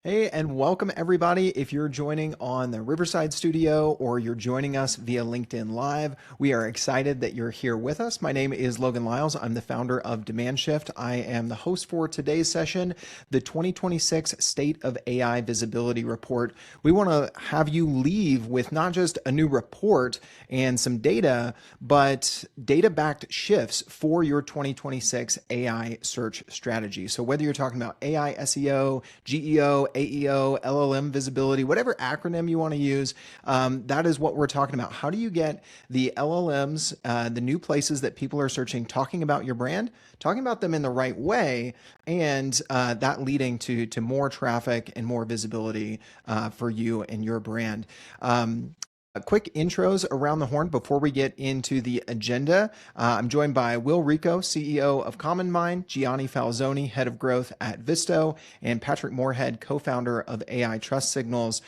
Hey, and welcome everybody. If you're joining on the Riverside studio or you're joining us via LinkedIn Live, we are excited that you're here with us. My name is Logan Lyles. I'm the founder of Demand Shift. I am the host for today's session, the 2026 State of AI Visibility Report. We want to have you leave with not just a new report and some data, but data-backed shifts for your 2026 AI search strategy. So whether you're talking about AI SEO, GEO, AEO, LLM visibility, whatever acronym you want to use, that is what we're talking about. How do you get the LLMs, the new places that people are searching, talking about your brand, talking about them in the right way, and that leading to more traffic and more visibility for you and your brand. Quick intros around the horn before we get into the agenda. I'm joined by Rico, CEO of CommonMind, Gianni Falzoni, Head of Growth at Visto, and Patrick Moorhead, co-founder of AI Trust Signals.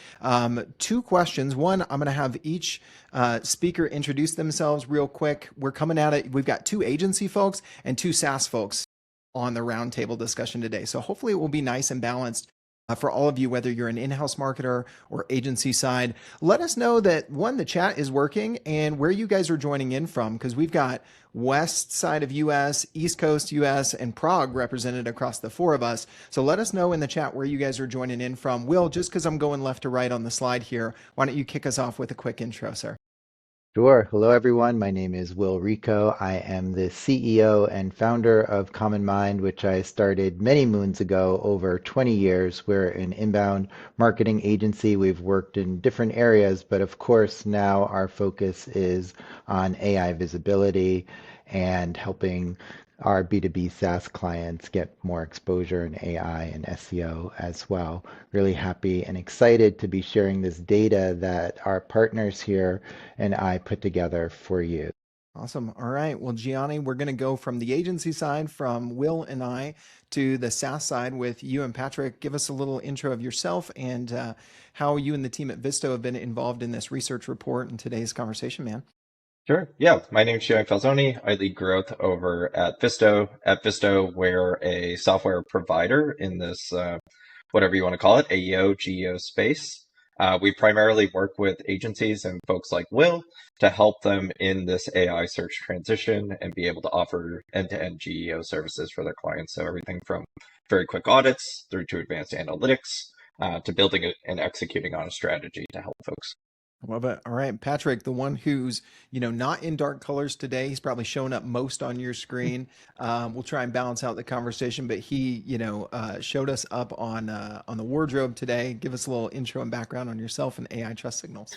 Two questions. One, I'm going to have each speaker introduce themselves real quick. We're coming at it. We've got two agency folks and two SaaS folks on the roundtable discussion today. So hopefully it will be nice and balanced for all of you, whether you're an in-house marketer or agency side. Let us know that, one, the chat is working and where you guys are joining in from, because we've got west side of US, East Coast US, and Prague represented across the four of us. So let us know in the chat where you guys are joining in from. Will, just because I'm going left to right on the slide here, why don't you kick us off with a quick intro, sir? Sure. Hello, everyone. My name is Rico. I am the CEO and founder of CommonMind, which I started many moons ago, over 20 years. We're an inbound marketing agency. We've worked in different areas, but of course, now our focus is on AI visibility and helping our B2B SaaS clients get more exposure in AI and SEO as well. Really happy and excited to be sharing this data that our partners here and I put together for you. Awesome. All right. Well, Gianni, we're going to go from the agency side, from Will and I, to the SaaS side with you and Patrick. Give us a little intro of yourself and how you and the team at Visto have been involved in this research report and today's conversation, man. Sure. Yeah. My name is Gianni Falzoni. I lead growth over at Visto. At Visto, we're a software provider in this, whatever you want to call it, AEO, GEO space. We primarily work with agencies and folks like Will to help them in this AI search transition and be able to offer end-to-end GEO services for their clients. So everything from very quick audits through to advanced analytics, to building and executing on a strategy to help folks. Love it. All right, Patrick, the one who's, not in dark colors today. He's probably showing up most on your screen. We'll try and balance out the conversation, but he, showed us up on the wardrobe today. Give us a little intro and background on yourself and AI Trust Signals.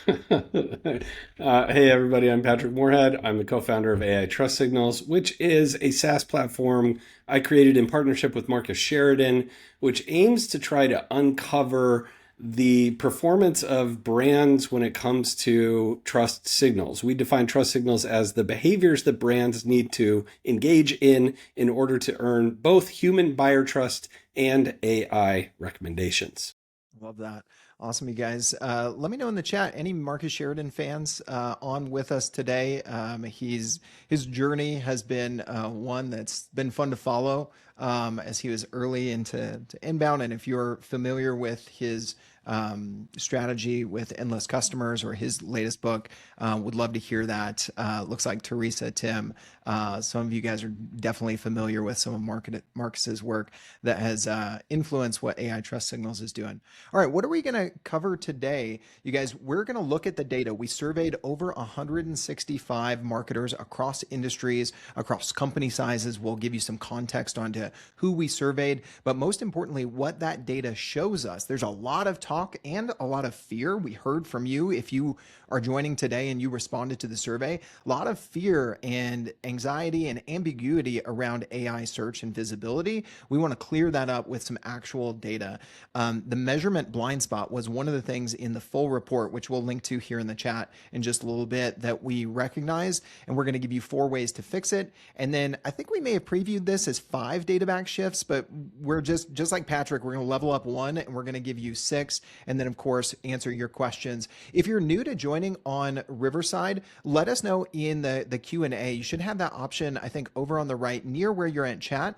Hey, everybody, I'm Patrick Moorhead. I'm the co-founder of AI Trust Signals, which is a SaaS platform I created in partnership with Marcus Sheridan, which aims to try to uncover the performance of brands when it comes to trust signals. We define trust signals as the behaviors that brands need to engage in order to earn both human buyer trust and AI recommendations. Love that. Awesome, you guys. Let me know in the chat, any Marcus Sheridan fans on with us today. His journey has been one that's been fun to follow as he was early into inbound. And if you're familiar with his strategy with endless customers or his latest book, would love to hear that. Looks like Teresa, Tim, some of you guys are definitely familiar with some of Marcus's work that has influenced what AI Trust Signals is doing. All right, what are we going to cover today? You guys, we're going to look at the data. We surveyed over 165 marketers across industries, across company sizes. We'll give you some context onto who we surveyed, but most importantly, what that data shows us. There's a lot of talk and a lot of fear. We heard from you if you are joining today and you responded to the survey. A lot of fear and anxiety and ambiguity around AI search and visibility. We want to clear that up with some actual data. The measurement blind spot was one of the things in the full report, which we'll link to here in the chat in just a little bit, that we recognized, and we're going to give you 4 ways to fix it. And then I think we may have previewed this as 5 data back shifts, but we're just like Patrick, we're going to level up 1 and we're going to give you 6, and then of course answer your questions. If you're new to joining on Riverside, let us know in the Q&A. You should have that option, I think, over on the right near where you're at chat.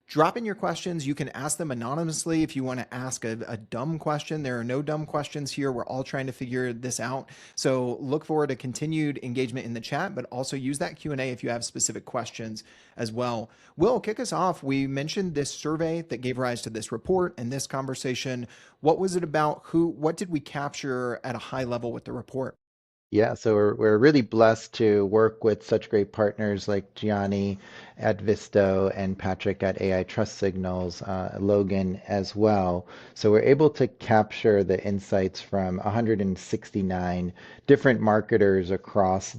Drop in your questions. You can ask them anonymously if you want to ask a dumb question. There are no dumb questions here. We're all trying to figure this out. So look forward to continued engagement in the chat, but also use that Q&A if you have specific questions as well. Will, kick us off. We mentioned this survey that gave rise to this report and this conversation. What was it about? What did we capture at a high level with the report? Yeah, so we're really blessed to work with such great partners like Gianni at Visto and Patrick at AI Trust Signals, Logan as well. So we're able to capture the insights from 169 different marketers across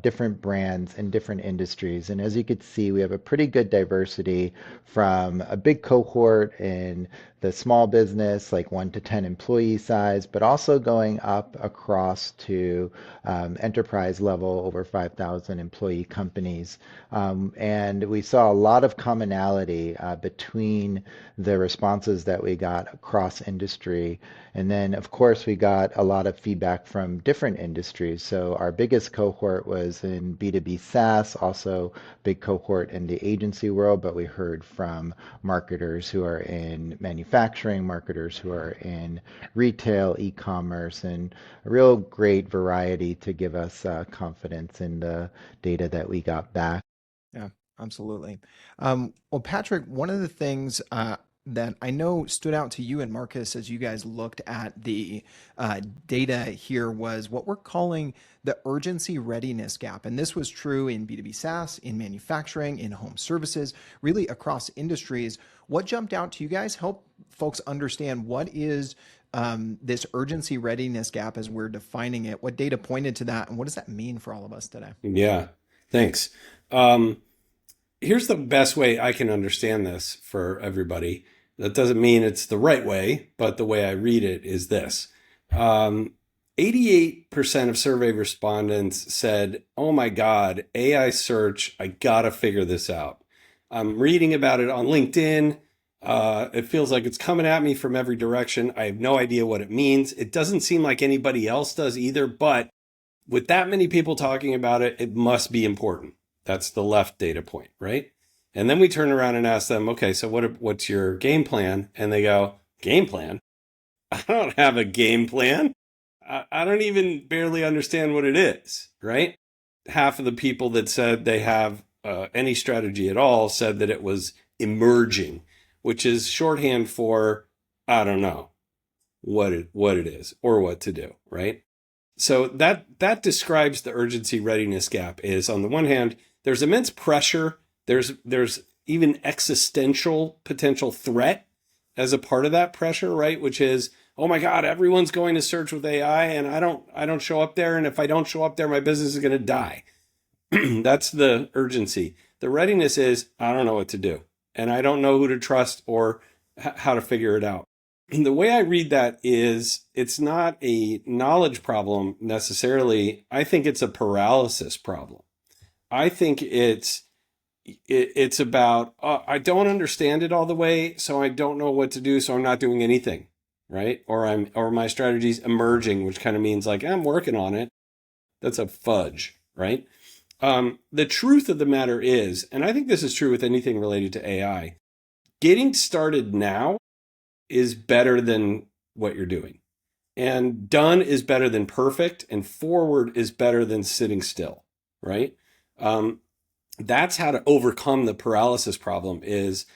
different brands and different industries. And as you could see, we have a pretty good diversity from a big cohort in the small business, like 1 to 10 employee size, but also going up across to enterprise level, over 5,000 employee companies. And we saw a lot of commonality between the responses that we got across industry. And then, of course, we got a lot of feedback from different industries. So our biggest cohort was in B2B SaaS, also big cohort in the agency world, but we heard from marketers who are in manufacturing, marketers who are in retail, e-commerce, and a real great variety to give us confidence in the data that we got back. Yeah, absolutely. Well, Patrick, one of the things that I know stood out to you and Marcus as you guys looked at the data here was what we're calling the urgency readiness gap. And this was true in B2B SaaS, in manufacturing, in home services, really across industries. What jumped out to you guys? Help folks understand what is this urgency readiness gap as we're defining it. What data pointed to that, and what does that mean for all of us today? Yeah, thanks. Here's the best way I can understand this for everybody. That doesn't mean it's the right way, but the way I read it is this. 88% of survey respondents said, oh my God, AI search, I gotta figure this out. I'm reading about it on LinkedIn. It feels like it's coming at me from every direction. I have no idea what it means. It doesn't seem like anybody else does either, but with that many people talking about it, it must be important. That's the left data point, right? And then we turn around and ask them, okay, so what's your game plan? And they go, game plan? I don't have a game plan. I don't even barely understand what it is, right? Half of the people that said they have any strategy at all said that it was emerging, which is shorthand for, I don't know what it is or what to do, right? So that describes the urgency readiness gap. Is on the one hand, there's immense pressure. There's even existential potential threat as a part of that pressure, right? Which is, oh my God, everyone's going to search with AI, and I don't show up there, and if I don't show up there, my business is going to die. That's the urgency. The readiness is, I don't know what to do, and I don't know who to trust or how to figure it out. And the way I read that is it's not a knowledge problem necessarily. I think it's a paralysis problem. I think it's about, I don't understand it all the way, so I don't know what to do, so I'm not doing anything, right? Or my strategy's emerging, which kind of means like, I'm working on it. That's a fudge, right? The truth of the matter is, and I think this is true with anything related to AI, getting started now is better than what you're doing. And done is better than perfect, and forward is better than sitting still, right? That's how to overcome the paralysis problem, is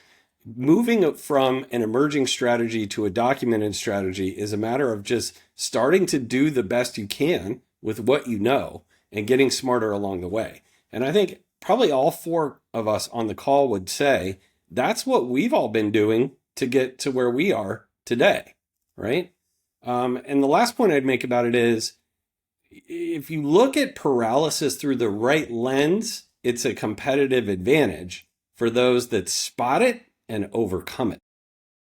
moving from an emerging strategy to a documented strategy is a matter of just starting to do the best you can with what you know and getting smarter along the way. And I think probably all four of us on the call would say that's what we've all been doing to get to where we are today, right? And the last point I'd make about it is, if you look at paralysis through the right lens, it's a competitive advantage for those that spot it and overcome it.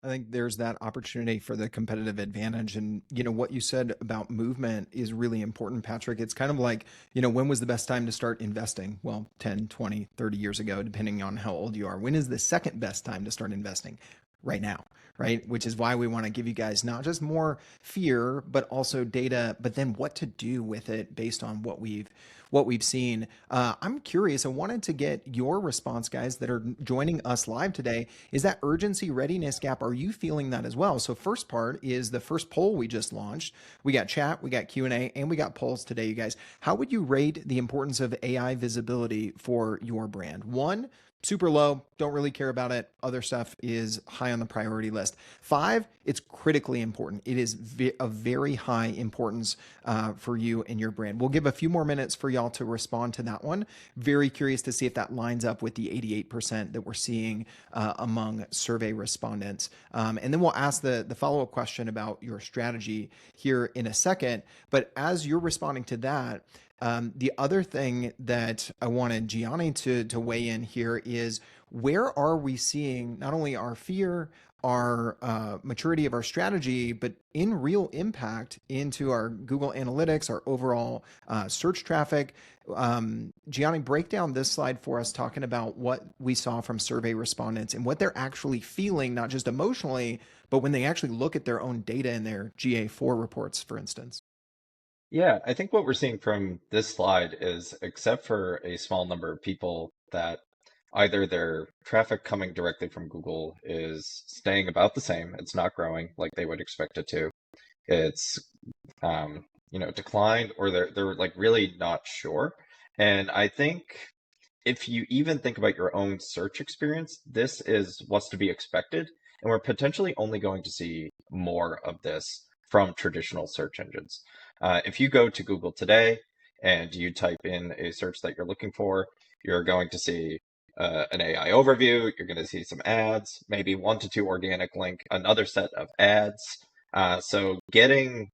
I think there's that opportunity for the competitive advantage. And, what you said about movement is really important, Patrick. It's kind of like, when was the best time to start investing? Well, 10, 20, 30 years ago, depending on how old you are. When is the second best time to start investing? Right now, right? Which is why we want to give you guys not just more fear, but also data, but then what to do with it based on what we've what we've seen. I'm curious. I wanted to get your response, guys, that are joining us live today. Is that urgency readiness gap? Are you feeling that as well? So first part is the first poll we just launched. We got chat, we got Q&A, and we got polls today, you guys. How would you rate the importance of AI visibility for your brand? 1, super low, don't really care about it. Other stuff is high on the priority list. 5, it's critically important. It is of very high importance for you and your brand. We'll give a few more minutes for y'all to respond to that one. Very curious to see if that lines up with the 88% that we're seeing among survey respondents. And then we'll ask the follow-up question about your strategy here in a second. But as you're responding to that, the other thing that I wanted Gianni to weigh in here is, where are we seeing not only our fear, our maturity of our strategy, but in real impact into our Google Analytics, our overall search traffic? Gianni, break down this slide for us, talking about what we saw from survey respondents and what they're actually feeling, not just emotionally, but when they actually look at their own data in their GA4 reports, for instance. Yeah, I think what we're seeing from this slide is, except for a small number of people, that either their traffic coming directly from Google is staying about the same, it's not growing like they would expect it to, it's declined, or they're like really not sure. And I think if you even think about your own search experience, this is what's to be expected, and we're potentially only going to see more of this from traditional search engines. If you go to Google today and you type in a search that you're looking for, you're going to see an AI overview, you're going to see some ads, maybe 1 to 2 organic link, another set of ads. So getting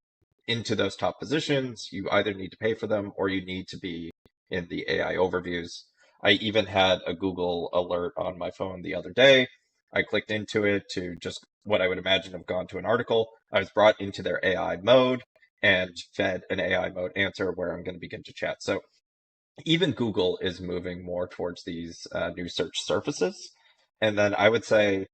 into those top positions, you either need to pay for them or you need to be in the AI overviews. I even had a Google alert on my phone the other day. I clicked into it to just what I would imagine have gone to an article. I was brought into their AI mode and fed an AI mode answer where I'm going to begin to chat. So even Google is moving more towards these new search surfaces. And then I would say,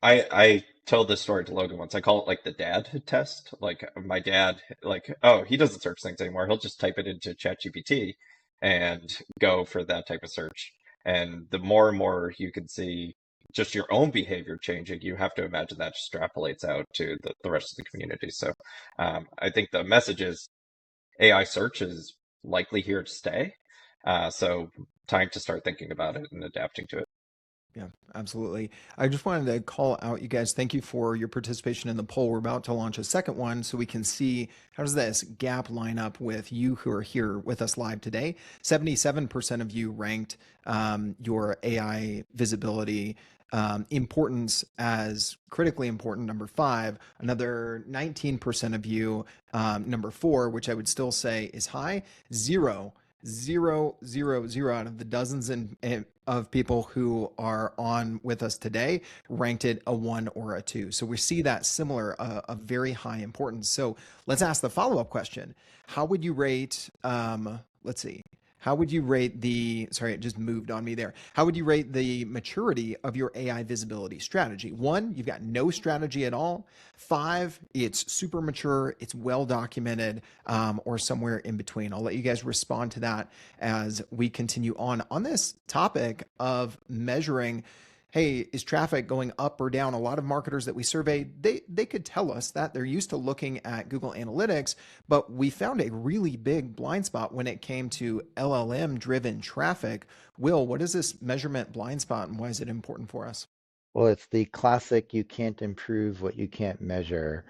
I told this story to Logan once. I call it like the dad test. Like my dad, like, oh, he doesn't search things anymore. He'll just type it into ChatGPT and go for that type of search. And the more and more you can see just your own behavior changing, you have to imagine that extrapolates out to the rest of the community. So I think the message is AI search is likely here to stay. So time to start thinking about it and adapting to it. Yeah, absolutely. I just wanted to call out you guys. Thank you for your participation in the poll. We're about to launch a second one so we can see, how does this gap line up with you who are here with us live today. 77% of you ranked your AI visibility importance as critically important, number 5. Another 19% of you, number 4, which I would still say is high. 0 out of the dozens of people who are on with us today ranked it a 1 or a 2. So we see that similar, a very high importance. So let's ask the follow-up question. How would you rate, let's see, how would you rate the, sorry, it just moved on me there. How would you rate the maturity of your AI visibility strategy? 1, you've got no strategy at all. 5, it's super mature, it's well documented, or somewhere in between. I'll let you guys respond to that as we continue on this topic of measuring, hey, is traffic going up or down? A lot of marketers that we surveyed, they could tell us that. They're used to looking at Google Analytics, but we found a really big blind spot when it came to LLM-driven traffic. Will, what is this measurement blind spot and why is it important for us? Well, it's the classic you can't improve what you can't measure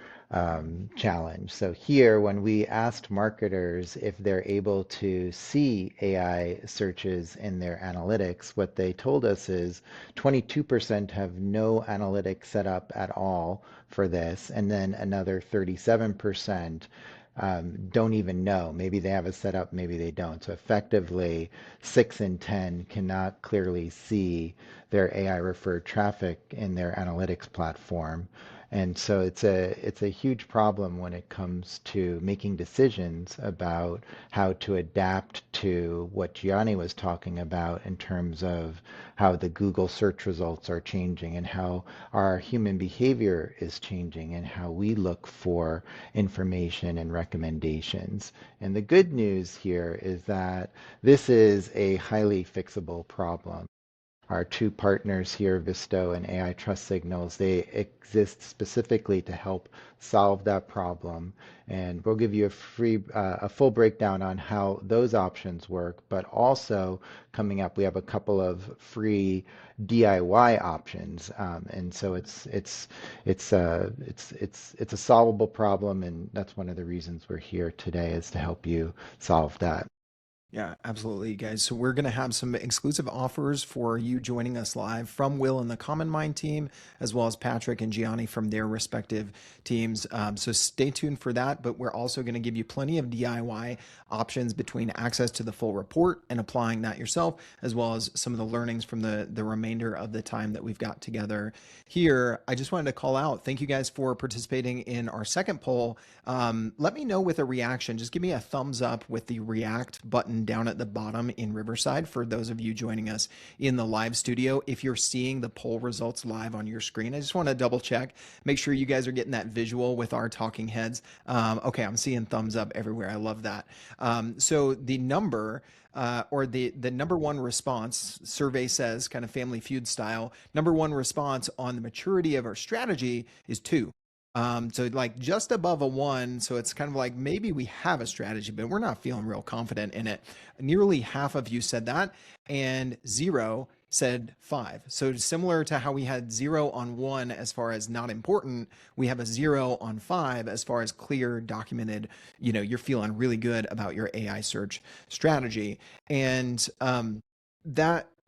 challenge. So here, when we asked marketers if they're able to see AI searches in their analytics, what they told us is 22% have no analytics set up at all for this, and then another 37% don't even know. Maybe they have a setup, maybe they don't. So effectively, 6 in 10 cannot clearly see their AI referred traffic in their analytics platform. And so it's a huge problem when it comes to making decisions about how to adapt to what Gianni was talking about in terms of how the Google search results are changing and how our human behavior is changing and how we look for information and recommendations. And the good news here is that this is a highly fixable problem. Our two partners here, Visto and AI Trust Signals, they exist specifically to help solve that problem. And we'll give you a full breakdown on how those options work. But also coming up, we have a couple of free DIY options. And so it's a solvable problem, and that's one of the reasons we're here today is to help you solve that. Yeah, absolutely, guys. So we're going to have some exclusive offers for you joining us live from Will and the CommonMind team, as well as Patrick and Gianni from their respective teams. So stay tuned for that. But we're also going to give you plenty of DIY options between access to the full report and applying that yourself, as well as some of the learnings from the remainder of the time that we've got together here. I just wanted to call out, thank you guys for participating in our second poll. Let me know with a reaction. Just give me a thumbs up with the react button down at the bottom in Riverside for those of you joining us in the live studio. If you're seeing the poll results live on your screen, I just want to double check, make sure you guys are getting that visual with our talking heads. Okay, I'm seeing thumbs up everywhere. I love that. So the number or the number one response, survey says, kind of Family Feud style, number one response on the maturity of our strategy is 2. So like just above a 1. So it's kind of like maybe we have a strategy, but we're not feeling real confident in it. Nearly half of you said that, and 0 said 5. So similar to how we had 0 on 1 as far as not important, we have a 0 on 5 as far as clear, documented, you're feeling really good about your AI search strategy. And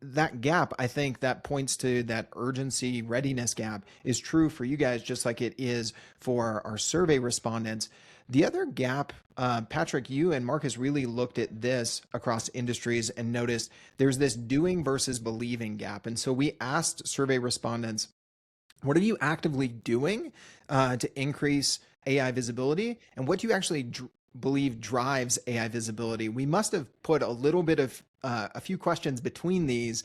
that gap, I think that points to that urgency readiness gap is true for you guys, just like it is for our survey respondents. The other gap, Patrick, you and Marcus really looked at this across industries and noticed there's this doing versus believing gap. And so we asked survey respondents, what are you actively doing to increase AI visibility? And what do you actually believe drives AI visibility? We must have put a little bit of a few questions between these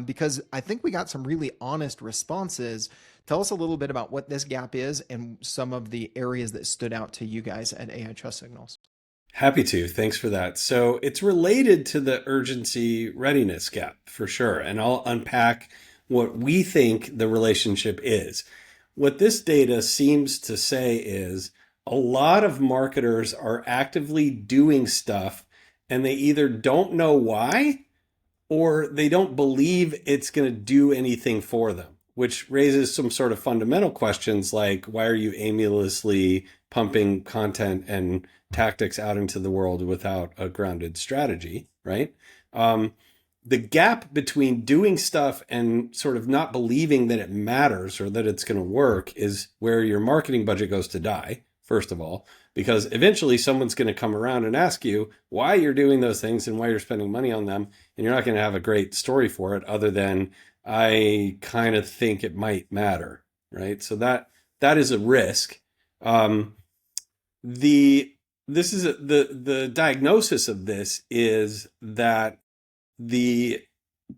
because I think we got some really honest responses. Tell us a little bit about what this gap is and some of the areas that stood out to you guys at AI Trust Signals. Happy to. Thanks for that. So it's related to the urgency readiness gap for sure. And I'll unpack what we think the relationship is. What this data seems to say is a lot of marketers are actively doing stuff and they either don't know why or they don't believe it's going to do anything for them, which raises some sort of fundamental questions like, why are you aimlessly pumping content and tactics out into the world without a grounded strategy, right? The gap between doing stuff and sort of not believing that it matters or that it's going to work is where your marketing budget goes to die, first of all, because eventually someone's going to come around and ask you why you're doing those things and why you're spending money on them. And you're not going to have a great story for it other than, I kind of think it might matter, right? So that is a risk. The diagnosis of this is that the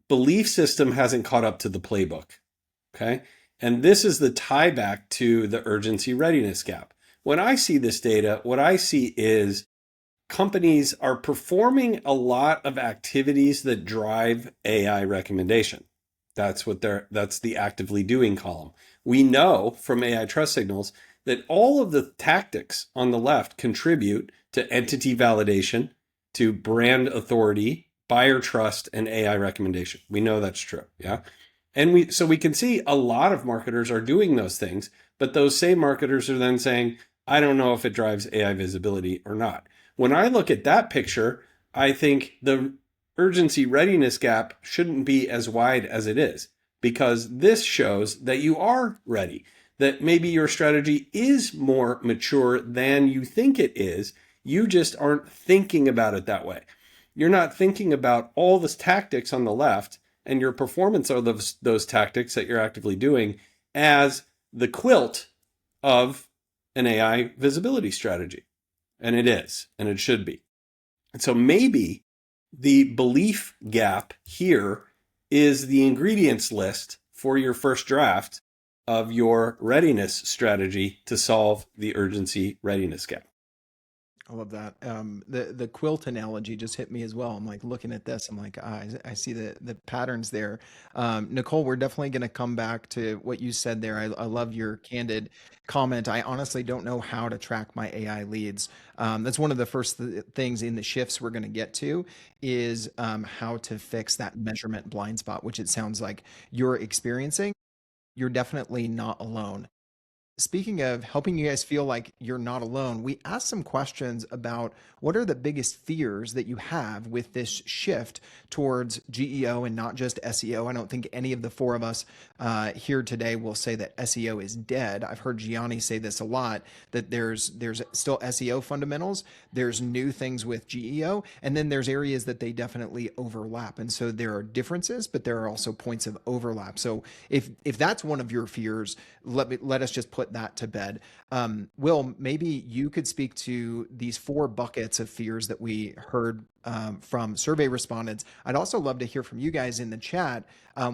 belief system hasn't caught up to the playbook, okay? And this is the tie back to the urgency readiness gap. When I see this data, what I see is companies are performing a lot of activities that drive AI recommendation. That's the actively doing column. We know from AI Trust Signals that all of the tactics on the left contribute to entity validation, to brand authority, buyer trust, and AI recommendation. We know that's true, yeah? And we can see a lot of marketers are doing those things, but those same marketers are then saying, I don't know if it drives AI visibility or not. When I look at that picture, I think the urgency readiness gap shouldn't be as wide as it is, because this shows that you are ready, that maybe your strategy is more mature than you think it is. You just aren't thinking about it that way. You're not thinking about all the tactics on the left and your performance of those tactics that you're actively doing as the quilt of an AI visibility strategy. And it is, and it should be. And so maybe the belief gap here is the ingredients list for your first draft of your readiness strategy to solve the urgency readiness gap. I love that. The quilt analogy just hit me as well. I'm like looking at this. I'm like, I see the patterns there. Nicole, we're definitely going to come back to what you said there. I love your candid comment. I honestly don't know how to track my AI leads. That's one of the first things in the shifts we're going to get to is how to fix that measurement blind spot, which it sounds like you're experiencing. You're definitely not alone. Speaking of helping you guys feel like you're not alone, we asked some questions about what are the biggest fears that you have with this shift towards GEO and not just SEO. I don't think any of the four of us here today will say that SEO is dead. I've heard Gianni say this a lot, that there's still SEO fundamentals, there's new things with GEO, and then there's areas that they definitely overlap. And so there are differences, but there are also points of overlap. So if that's one of your fears, let us just put that to bed. Will, maybe you could speak to these four buckets of fears that we heard from survey respondents. I'd also love to hear from you guys in the chat.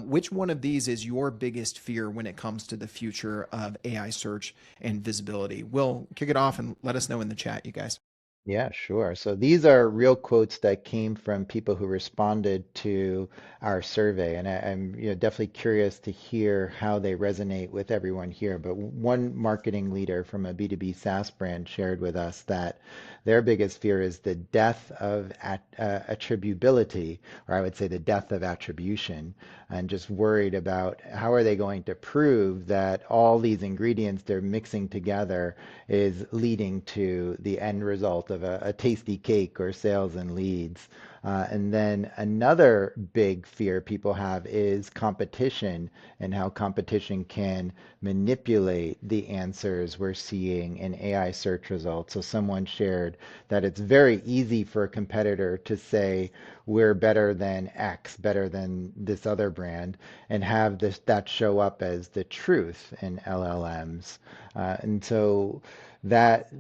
Which one of these is your biggest fear when it comes to the future of AI search and visibility? Will, kick it off and let us know in the chat, you guys. Yeah, sure. So these are real quotes that came from people who responded to our survey, and I'm definitely curious to hear how they resonate with everyone here. But one marketing leader from a B2B SaaS brand shared with us that their biggest fear is the death of attributability, or I would say the death of attribution, and just worried about how are they going to prove that all these ingredients they're mixing together is leading to the end result of a tasty cake or sales and leads. And then another big fear people have is competition and how competition can manipulate the answers we're seeing in AI search results. So someone shared that it's very easy for a competitor to say we're better than X, better than this other brand, and have that show up as the truth in LLMs. And so that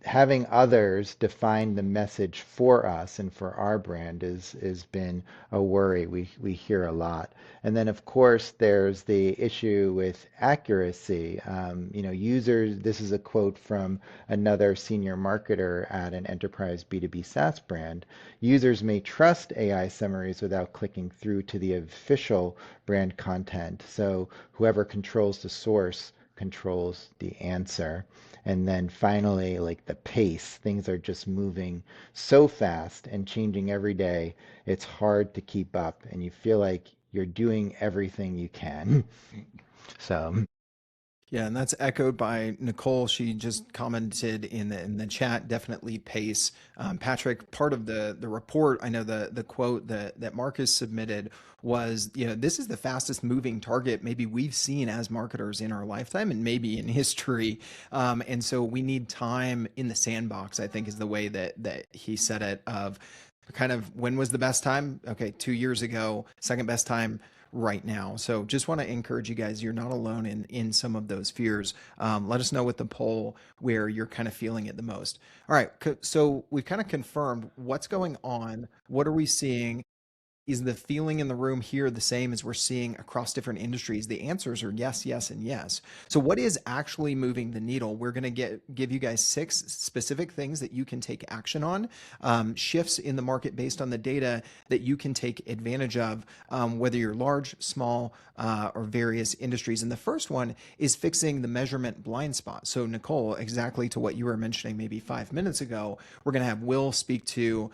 having others define the message for us and for our brand is been a worry we hear a lot. And then of course there's the issue with accuracy. Users. This is a quote from another senior marketer at an enterprise B2B SaaS brand. Users may trust AI summaries without clicking through to the official brand content. So whoever controls the source controls the answer. And then finally, like the pace, things are just moving so fast and changing every day. It's hard to keep up, and you feel like you're doing everything you can. So, Yeah, and that's echoed by Nicole. She just commented in the chat. Definitely pace. Patrick, part of the report. I know the quote that Marcus submitted was, this is the fastest moving target maybe we've seen as marketers in our lifetime and maybe in history. And so we need time in the sandbox, I think is the way that he said it. Of kind of when was the best time? Okay, 2 years ago. Second best time right now. So just want to encourage you guys, you're not alone in some of those fears. Let us know with the poll where you're kind of feeling it the most. All right. So we've kind of confirmed what's going on. What are we seeing? Is the feeling in the room here the same as we're seeing across different industries? The answers are yes, yes, and yes. So what is actually moving the needle? We're going to give you guys 6 specific things that you can take action on, shifts in the market based on the data that you can take advantage of, whether you're large, small, or various industries. And the first one is fixing the measurement blind spot. So Nicole, exactly to what you were mentioning maybe 5 minutes ago, we're going to have Will speak to,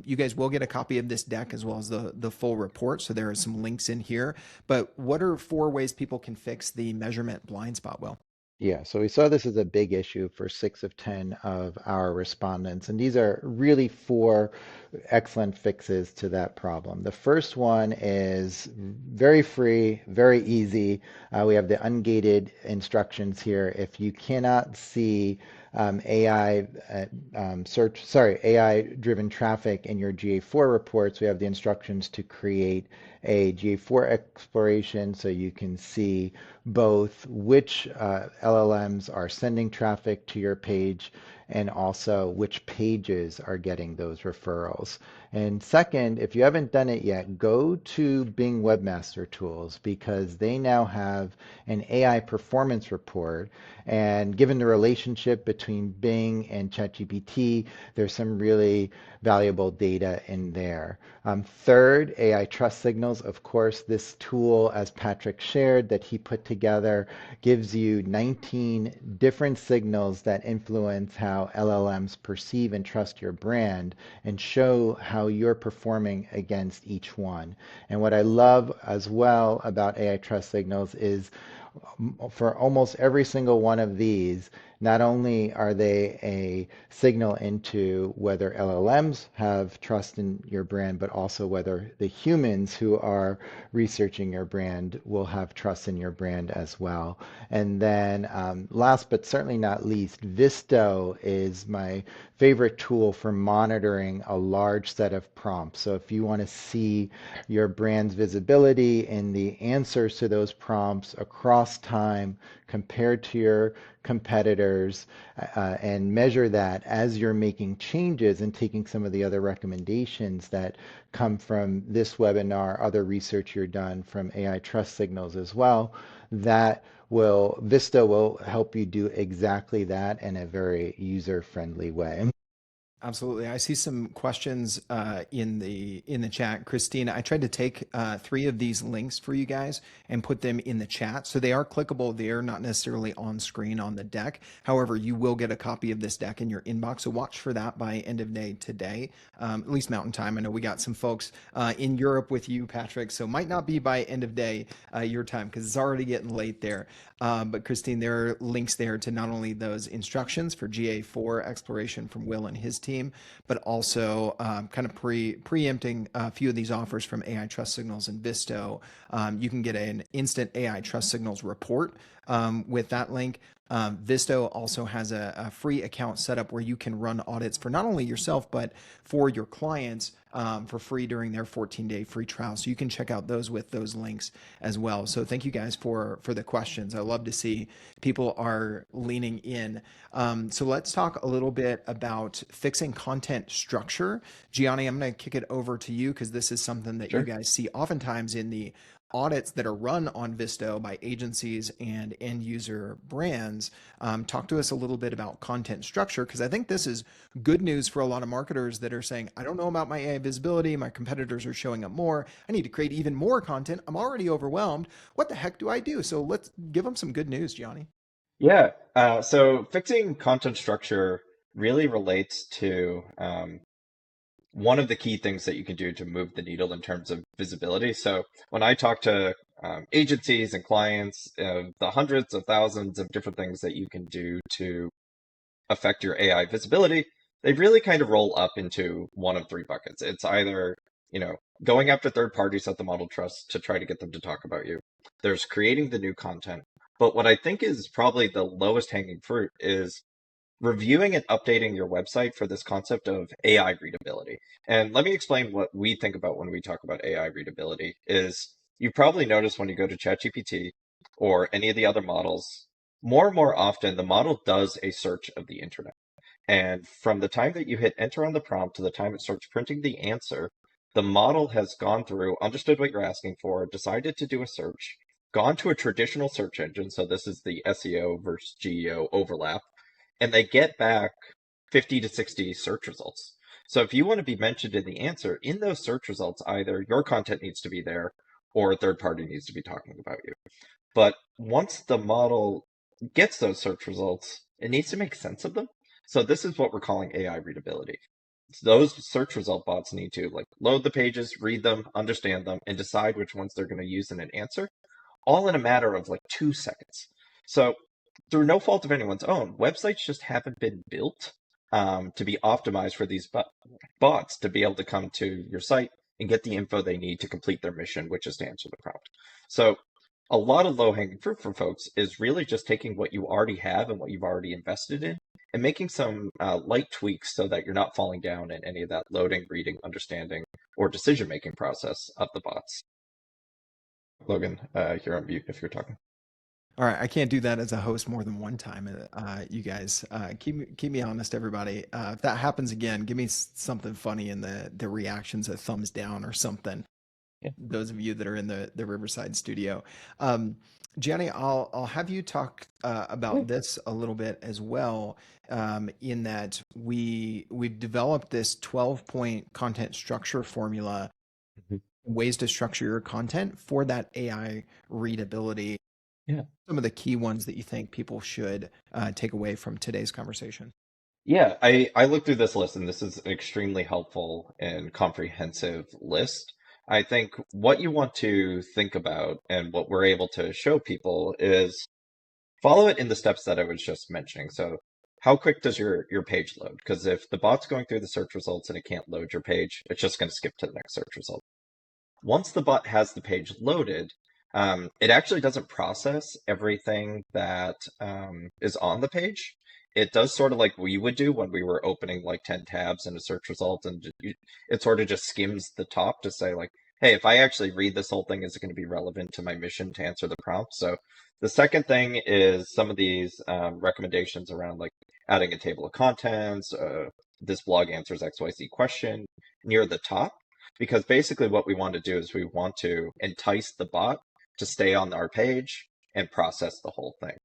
you guys will get a copy of this deck as well as the full report. So there are some links in here. But what are 4 ways people can fix the measurement blind spot, Will? yeah, so we saw this as a big issue for 6 of 10 of our respondents. And these are really 4 excellent fixes to that problem. The first one is very free, very easy. We have the ungated instructions here. If you cannot see AI-driven traffic in your GA4 reports, we have the instructions to create a GA4 exploration so you can see both which LLMs are sending traffic to your page and also which pages are getting those referrals. And second, if you haven't done it yet, go to Bing Webmaster Tools because they now have an AI performance report. And given the relationship between Bing and ChatGPT, there's some really valuable data in there. Third, AI trust signals. Of course, this tool, as Patrick shared, that he put together, gives you 19 different signals that influence how LLMs perceive and trust your brand and show how you're performing against each one. And what I love as well about AI trust signals is for almost every single one of these, not only are they a signal into whether LLMs have trust in your brand, but also whether the humans who are researching your brand will have trust in your brand as well. And then last but certainly not least, Visto is my favorite tool for monitoring a large set of prompts. So if you want to see your brand's visibility and the answers to those prompts across time compared to your competitors and measure that as you're making changes and taking some of the other recommendations that come from this webinar, other research you're done from AI trust signals as well, that Visto will help you do exactly that in a very user-friendly way. Absolutely. I see some questions in the chat. Christine, I tried to take 3 of these links for you guys and put them in the chat. So they are clickable. They are not necessarily on screen on the deck. However, you will get a copy of this deck in your inbox. So watch for that by end of day today, at least Mountain Time. I know we got some folks in Europe with you, Patrick. So might not be by end of day your time because it's already getting late there. But Christine, there are links there to not only those instructions for GA4 exploration from Will and his team, but also kind of preempting a few of these offers from AI Trust Signals and Visto. You can get an instant AI Trust Signals report with that link. Visto also has a free account setup where you can run audits for not only yourself, but for your clients for free during their 14-day free trial. So you can check out those with those links as well. So thank you guys for the questions. I love to see people are leaning in. So let's talk a little bit about fixing content structure. Gianni, I'm going to kick it over to you because this is something that you guys see oftentimes in the audits that are run on Visto by agencies and end user brands. Talk to us a little bit about content structure, because I think this is good news for a lot of marketers that are saying, I don't know about my AI visibility. My competitors are showing up more. I need to create even more content. I'm already overwhelmed. What the heck do I do? So let's give them some good news, Gianni. Yeah. So fixing content structure really relates to one of the key things that you can do to move the needle in terms of visibility. So when I talk to agencies and clients, the hundreds of thousands of different things that you can do to affect your AI visibility, they really kind of roll up into one of 3 buckets. It's either, going after third parties that the model trusts to try to get them to talk about you. There's creating the new content. But what I think is probably the lowest hanging fruit is reviewing and updating your website for this concept of AI readability. And let me explain what we think about when we talk about AI readability is you probably notice when you go to ChatGPT or any of the other models, more and more often the model does a search of the internet. And from the time that you hit enter on the prompt to the time it starts printing the answer, the model has gone through, understood what you're asking for, decided to do a search, gone to a traditional search engine. So this is the SEO versus GEO overlap, and they get back 50 to 60 search results. So if you want to be mentioned in the answer, in those search results, either your content needs to be there or a third party needs to be talking about you. But once the model gets those search results, it needs to make sense of them. So this is what we're calling AI readability. So those search result bots need to load the pages, read them, understand them, and decide which ones they're going to use in an answer, all in a matter of 2 seconds. So through no fault of anyone's own, websites just haven't been built to be optimized for these bots to be able to come to your site and get the info they need to complete their mission, which is to answer the prompt. So a lot of low-hanging fruit for folks is really just taking what you already have and what you've already invested in and making some light tweaks so that you're not falling down in any of that loading, reading, understanding, or decision-making process of the bots. Logan, you're on mute if you're talking. All right, I can't do that as a host more than one time. You guys, keep me honest, everybody. If that happens again, give me something funny in the reactions, a thumbs down or something. Yeah. Those of you that are in the Riverside studio, um, Gianni, I'll have you talk about this a little bit as well. In that we've developed this 12-point content structure formula, Mhm. ways to structure your content for that AI readability. Yeah. Some of the key ones that you think people should take away from today's conversation. Yeah, I looked through this list, and this is an extremely helpful and comprehensive list. I think what you want to think about and what we're able to show people is follow it in the steps that I was just mentioning. So how quick does your page load? Because if the bot's going through the search results and it can't load your page, it's just going to skip to the next search result. Once the bot has the page loaded, it actually doesn't process everything that is on the page. It does sort of like we would do when we were opening like 10 tabs in a search result, and it sort of just skims the top to say like, hey, if I actually read this whole thing, is it going to be relevant to my mission to answer the prompt? So the second thing is some of these recommendations around like adding a table of contents, this blog answers XYZ question near the top. Because basically what we want to do is we want to entice the bot to stay on our page and process the whole thing.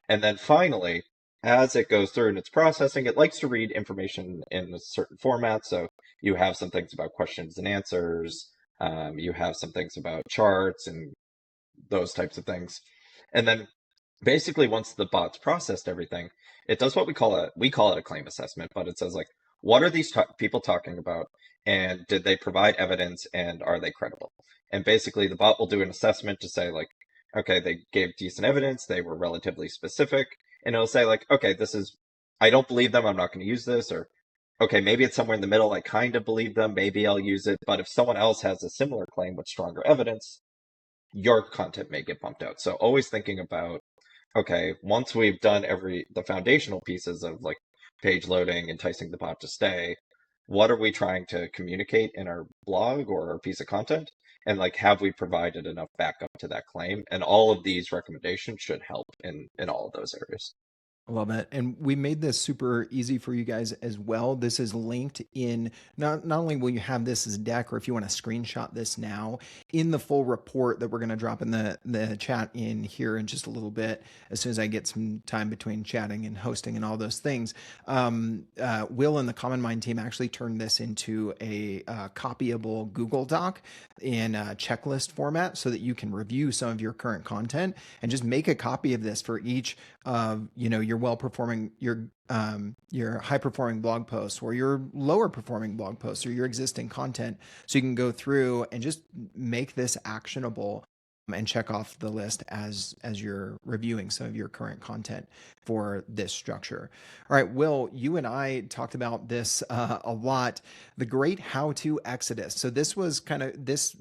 And then finally, as it goes through and it's processing, it likes to read information in a certain format. So you have some things about questions and answers. You have some things about charts and those types of things. And then basically once the bot's processed everything, it does what we call it a claim assessment, but it says like, what are these people talking about, and did they provide evidence, and are they credible? And basically the bot will do an assessment to say like, okay, they gave decent evidence, they were relatively specific, and it'll say like, okay, this is, I don't believe them, I'm not going to use this, or okay, maybe it's somewhere in the middle, I kind of believe them, maybe I'll use it, but if someone else has a similar claim with stronger evidence, your content may get bumped out. So always thinking about, okay, once we've done the foundational pieces of like page loading, enticing the bot to stay, what are we trying to communicate in our blog or our piece of content? And like, have we provided enough backup to that claim? And all of these recommendations should help in all of those areas. I love it. And we made this super easy for you guys as well. This is linked in, not only will you have this as a deck, or if you want to screenshot this now, in the full report that we're going to drop in the chat in here in just a little bit, as soon as I get some time between chatting and hosting and all those things. Will and the CommonMind team actually turned this into a copyable Google Doc in a checklist format so that you can review some of your current content and just make a copy of this for each of, your well-performing, your high-performing blog posts or your lower-performing blog posts or your existing content, so you can go through and just make this actionable and check off the list as you're reviewing some of your current content for this structure. All right, Will, you and I talked about this a lot, the great how-to exodus. So this was kind of this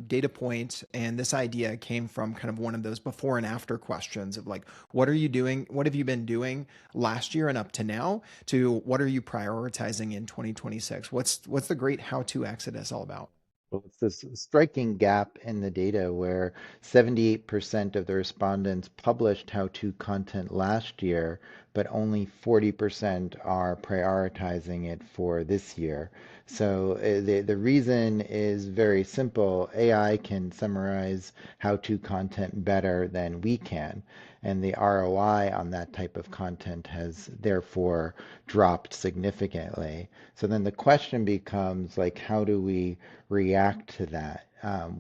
data point, and this idea came from kind of one of those before and after questions of like, what are you doing? What have you been doing last year and up to now, to what are you prioritizing in 2026? What's the great how-to exodus all about? Well, it's this striking gap in the data where 78% of the respondents published how-to content last year, but only 40% are prioritizing it for this year. So the reason is very simple. AI can summarize how-to content better than we can, and the ROI on that type of content has therefore dropped significantly. So then the question becomes like, how do we react to that?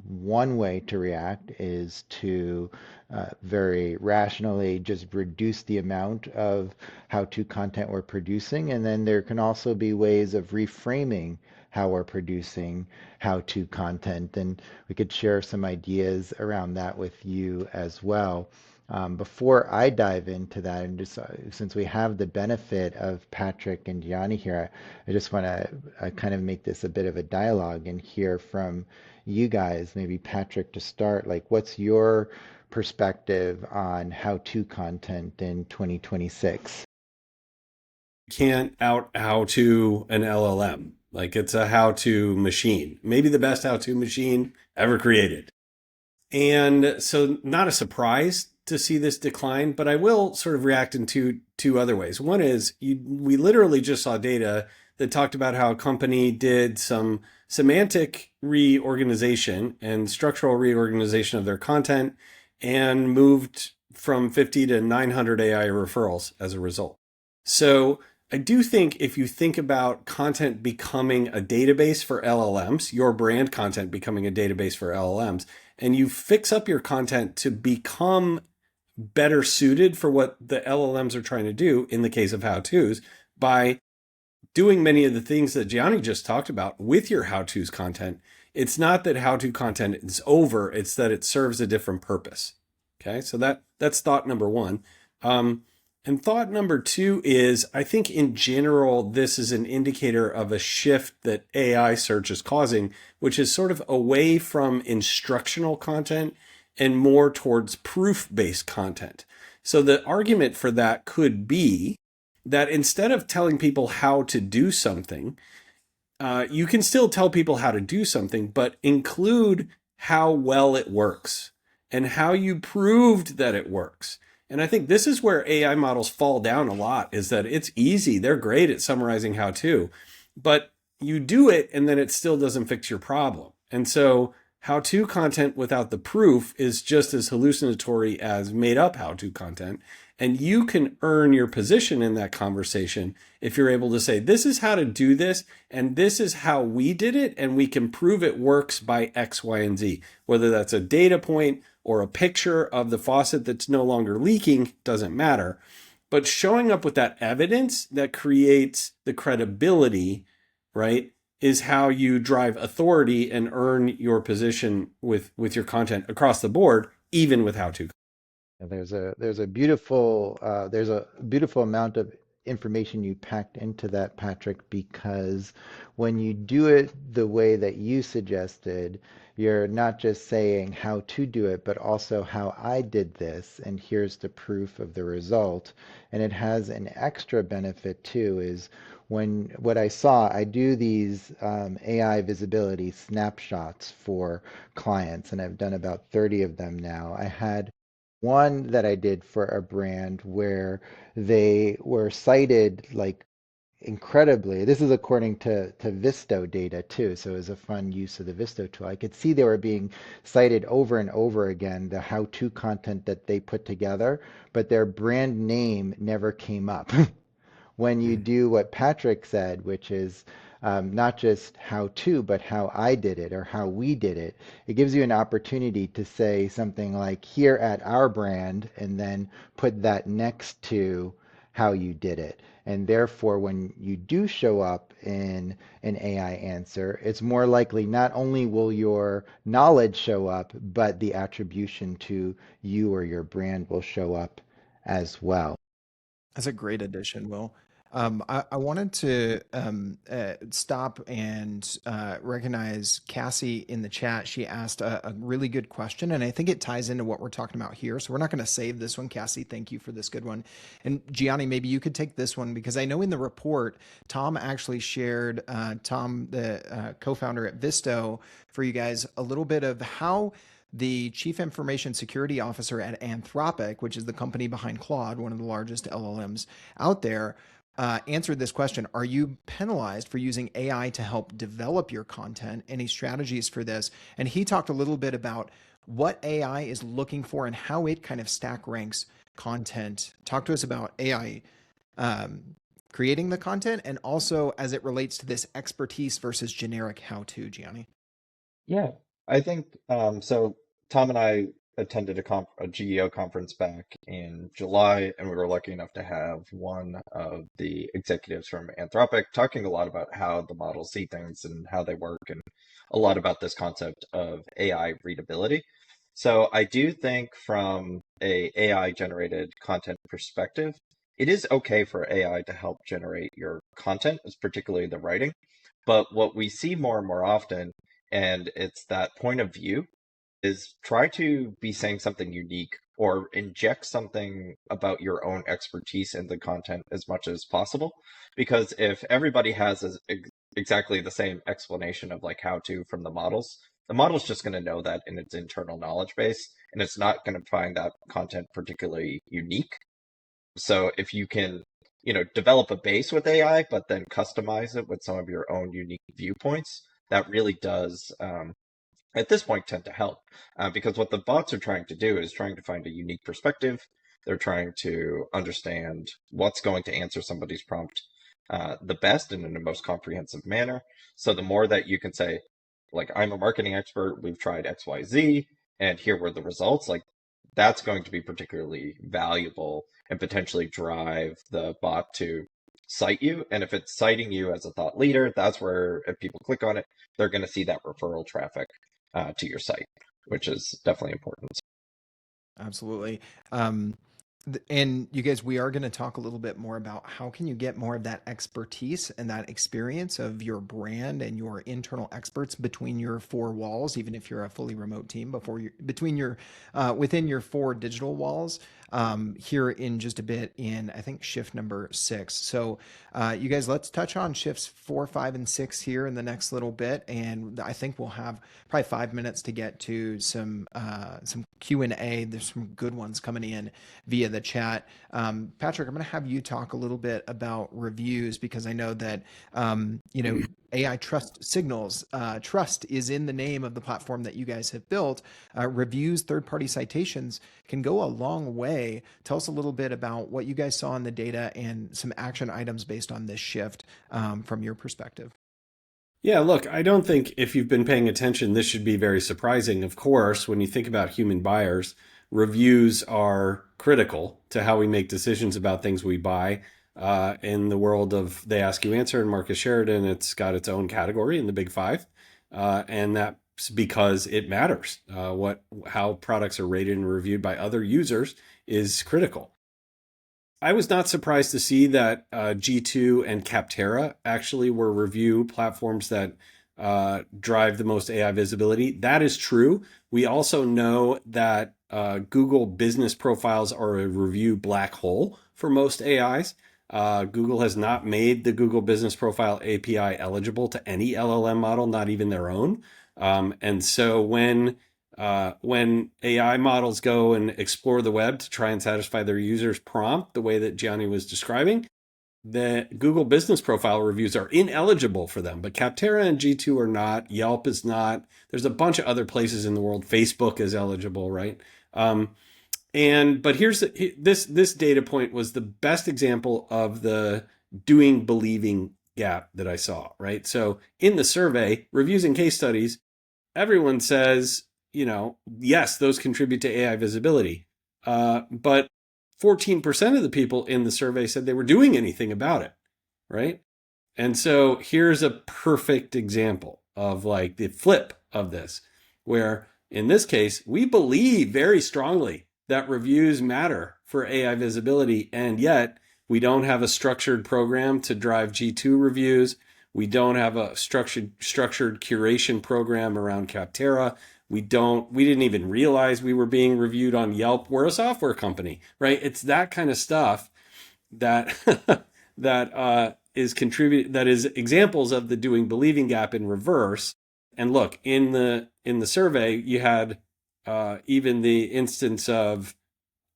One way to react is to very rationally just reduce the amount of how-to content we're producing. And then there can also be ways of reframing how we're producing how-to content. And we could share some ideas around that with you as well. Before I dive into that, and just since we have the benefit of Patrick and Gianni here, I just want to kind of make this a bit of a dialogue and hear from you guys. Maybe Patrick to start, like, what's your perspective on how-to content in 2026? Can't out how to an LLM. Like it's a how to machine, maybe the best how to machine ever created. And so, not a surprise to see this decline, but I will sort of react in two other ways. One is we literally just saw data that talked about how a company did some semantic reorganization and structural reorganization of their content and moved from 50 to 900 AI referrals as a result. So I do think if you think about content becoming a database for LLMs, your brand content becoming a database for LLMs, and you fix up your content to become better suited for what the LLMs are trying to do in the case of how-tos by doing many of the things that Gianni just talked about with your how-tos content, it's not that how-to content is over, it's that it serves a different purpose. Okay, so that's thought number one. And thought number two is, I think in general, this is an indicator of a shift that AI search is causing, which is sort of away from instructional content and more towards proof-based content. So the argument for that could be that instead of telling people how to do something, you can still tell people how to do something, but include how well it works and how you proved that it works. And I think this is where AI models fall down a lot, is that it's easy. They're great at summarizing how to, but you do it and then it still doesn't fix your problem. And so how-to content without the proof is just as hallucinatory as made-up how-to content. And you can earn your position in that conversation if you're able to say, this is how to do this, and this is how we did it, and we can prove it works by X, Y, and Z. Whether that's a data point or a picture of the faucet that's no longer leaking, doesn't matter. But showing up with that evidence that creates the credibility, right, is how you drive authority and earn your position with your content across the board, even with how-to. There's a beautiful amount of information you packed into that, Patrick, because when you do it the way that you suggested, you're not just saying how to do it, but also how I did this, and here's the proof of the result. And it has an extra benefit too, is when what I saw, I do these AI visibility snapshots for clients, and I've done about 30 of them now. I had one that I did for a brand where they were cited like incredibly. This is according to Visto data too, so it was a fun use of the Visto tool. I could see they were being cited over and over again, the how-to content that they put together, but their brand name never came up. When you do what Patrick said, which is not just how to, but how I did it or how we did it, it gives you an opportunity to say something like here at our brand and then put that next to how you did it. And therefore, when you do show up in an AI answer, it's more likely not only will your knowledge show up, but the attribution to you or your brand will show up as well. That's a great addition, Will. I wanted to stop and recognize Cassie in the chat. She asked a really good question, and I think it ties into what we're talking about here. So we're not going to save this one. Cassie, thank you for this good one. And Gianni, maybe you could take this one, because I know in the report, Tom actually shared, Tom, the co-founder at Visto, for you guys, a little bit of how the chief information security officer at Anthropic, which is the company behind Claude, one of the largest LLMs out there, answered this question. Are you penalized for using AI to help develop your content? Any strategies for this? And he talked a little bit about what AI is looking for and how it kind of stack ranks content. Talk to us about AI creating the content, and also as it relates to this expertise versus generic how-to, Gianni. Yeah, I think so. Tom and I attended a GEO conference back in July, and we were lucky enough to have one of the executives from Anthropic talking a lot about how the models see things and how they work, and a lot about this concept of AI readability. So I do think from a AI generated content perspective, it is okay for AI to help generate your content, particularly the writing. But what we see more and more often, and it's that point of view, is try to be saying something unique or inject something about your own expertise in the content as much as possible. Because if everybody has exactly the same explanation of like how to from the model's just going to know that in its internal knowledge base, and it's not going to find that content particularly unique. So if you can, develop a base with AI, but then customize it with some of your own unique viewpoints, that really does at this point tend to help, because what the bots are trying to do is trying to find a unique perspective. They're trying to understand what's going to answer somebody's prompt the best and in the most comprehensive manner. So the more that you can say, like, I'm a marketing expert, we've tried XYZ, and here were the results, like that's going to be particularly valuable and potentially drive the bot to cite you. And if it's citing you as a thought leader, that's where if people click on it, they're going to see that referral traffic to your site, which is definitely important. Absolutely. And you guys, we are going to talk a little bit more about how can you get more of that expertise and that experience of your brand and your internal experts between your four walls, even if you're a fully remote team, between your within your four digital walls. Here in just a bit, in I think shift number 6. So, you guys, let's touch on shifts 4, 5, and 6 here in the next little bit, and I think we'll have probably 5 minutes to get to some Q&A. There's some good ones coming in via the chat. Patrick, I'm going to have you talk a little bit about reviews, because I know that AI trust signals. Trust is in the name of the platform that you guys have built. Reviews, third-party citations can go a long way. Tell us a little bit about what you guys saw in the data and some action items based on this shift from your perspective. Yeah, look, I don't think if you've been paying attention, this should be very surprising. Of course, when you think about human buyers, reviews are critical to how we make decisions about things we buy. In the world of They Ask You Answer and Marcus Sheridan, it's got its own category in the Big Five. And that's because it matters. How products are rated and reviewed by other users is critical. I was not surprised to see that G2 and Capterra actually were review platforms that drive the most AI visibility. That is true. We also know that Google business profiles are a review black hole for most AIs. Google has not made the Google Business Profile API eligible to any LLM model, not even their own. And so when AI models go and explore the web to try and satisfy their users' prompt, the way that Gianni was describing, the Google Business Profile reviews are ineligible for them. But Capterra and G2 are not. Yelp is not. There's a bunch of other places in the world. Facebook is eligible, right? But here's this data point was the best example of the doing believing gap that I saw, right? So in the survey, reviews and case studies, everyone says, yes, those contribute to AI visibility. But 14% of the people in the survey said they were doing anything about it, right? And so here's a perfect example of like the flip of this, where in this case, we believe very strongly that reviews matter for AI visibility, and yet we don't have a structured program to drive G2 reviews. We don't have a structured curation program around Capterra. We didn't even realize we were being reviewed on Yelp. We're a software company, right? It's that kind of stuff that that is examples of the doing believing gap in reverse. And look, in the survey, you had even the instance of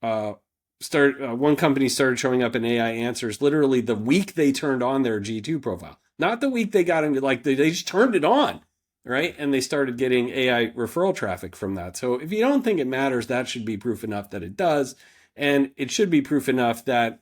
one company started showing up in AI answers literally the week they turned on their G2 profile. Not the week they got into, like, they just turned it on, right? And they started getting AI referral traffic from that. So if you don't think it matters, that should be proof enough that it does. And it should be proof enough that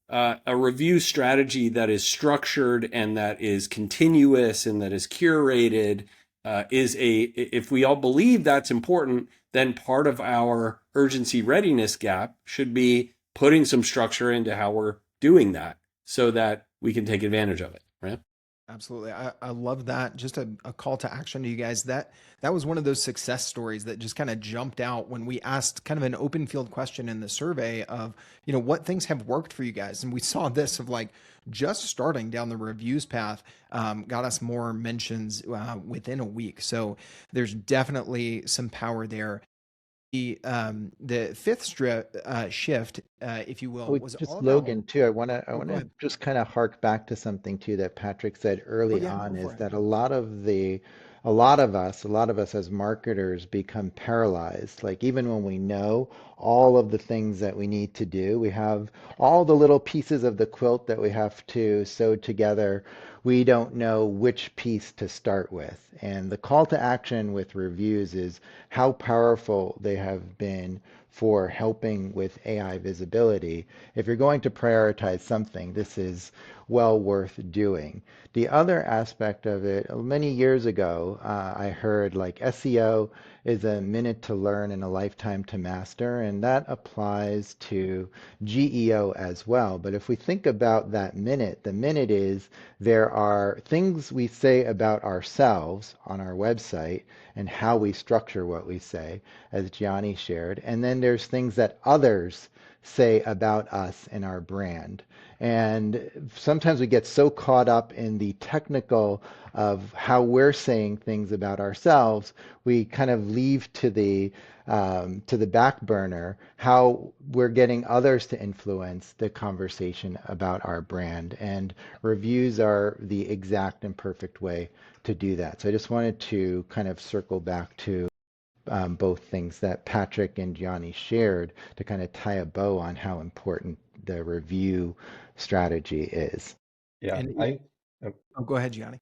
a review strategy that is structured and that is continuous and that is curated if we all believe that's important, then part of our urgency readiness gap should be putting some structure into how we're doing that so that we can take advantage of it, right? Absolutely. I love that. Just a call to action to you guys. That was one of those success stories that just kind of jumped out when we asked kind of an open field question in the survey of, what things have worked for you guys. And we saw this of like just starting down the reviews path, got us more mentions within a week. So there's definitely some power there. The fifth shift, if you will, Oh, was all just about. Logan too. I Oh, want go to ahead. just kind of hark back to something too that Patrick said Oh early yeah, on go is for it. that a lot of us as marketers become paralyzed. Like even when we know all of the things that we need to do, we have all the little pieces of the quilt that we have to sew together. We don't know which piece to start with. And the call to action with reviews is how powerful they have been for helping with AI visibility. If you're going to prioritize something, this is well worth doing. The other aspect of it, many years ago, I heard like SEO is a minute to learn and a lifetime to master, and that applies to GEO as well. But if we think about that minute, the minute is there are things we say about ourselves on our website and how we structure what we say, as Gianni shared. And then there's things that others say about us and our brand. And sometimes we get so caught up in the technical of how we're saying things about ourselves, we kind of leave to the back burner how we're getting others to influence the conversation about our brand. And reviews are the exact and perfect way to do that. So I just wanted to kind of circle back to both things that Patrick and Gianni shared to kind of tie a bow on how important the review strategy is. Yeah, And oh, go ahead, Gianni.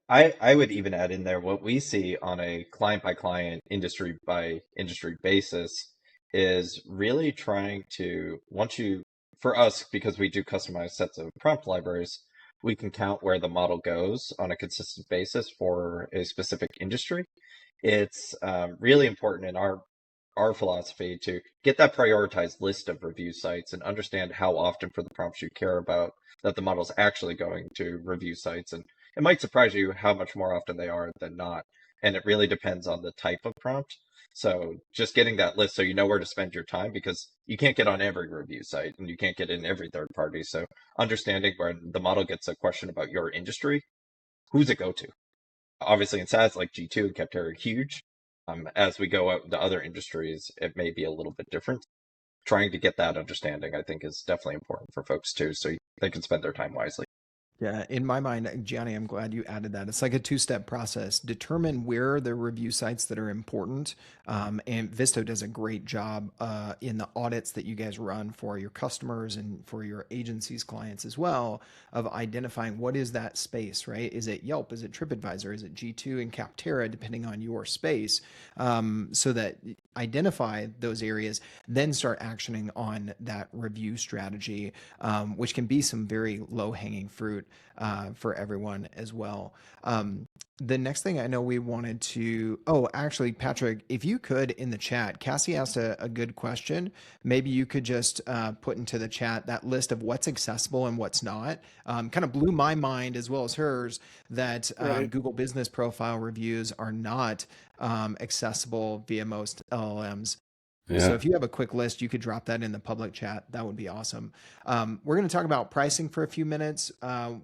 I would even add in there what we see on a client by client, industry by industry basis is really trying to, once you, for us, because we do customized sets of prompt libraries, we can count where the model goes on a consistent basis for a specific industry. It's really important in our philosophy to get that prioritized list of review sites and understand how often for the prompts you care about that the model's actually going to review sites. And it might surprise you how much more often they are than not. And it really depends on the type of prompt. So just getting that list so you know where to spend your time because you can't get on every review site and you can't get in every third party. So understanding when the model gets a question about your industry, who's it go to? Obviously in SaaS like G2 and kept very huge. As we go out into other industries, it may be a little bit different. Trying to get that understanding, I think, is definitely important for folks too, so they can spend their time wisely. Yeah, in my mind, Gianni, I'm glad you added that. It's like a two-step process. Determine where the review sites that are important, and Visto does a great job in the audits that you guys run for your customers and for your agency's clients as well of identifying what is that space, right? Is it Yelp? Is it TripAdvisor? Is it G2 and Capterra, depending on your space, so that identify those areas, then start actioning on that review strategy, which can be some very low-hanging fruit for everyone as well. The next thing I know we wanted to, oh, actually, Patrick, if you could in the chat, Cassie asked a good question. Maybe you could just put into the chat that list of what's accessible and what's not. Kind of blew my mind as well as hers that Right. Google Business Profile reviews are not accessible via most LLMs. So Yeah. if you have a quick list, you could drop that in the public chat. That would be awesome. We're going to talk about pricing for a few minutes.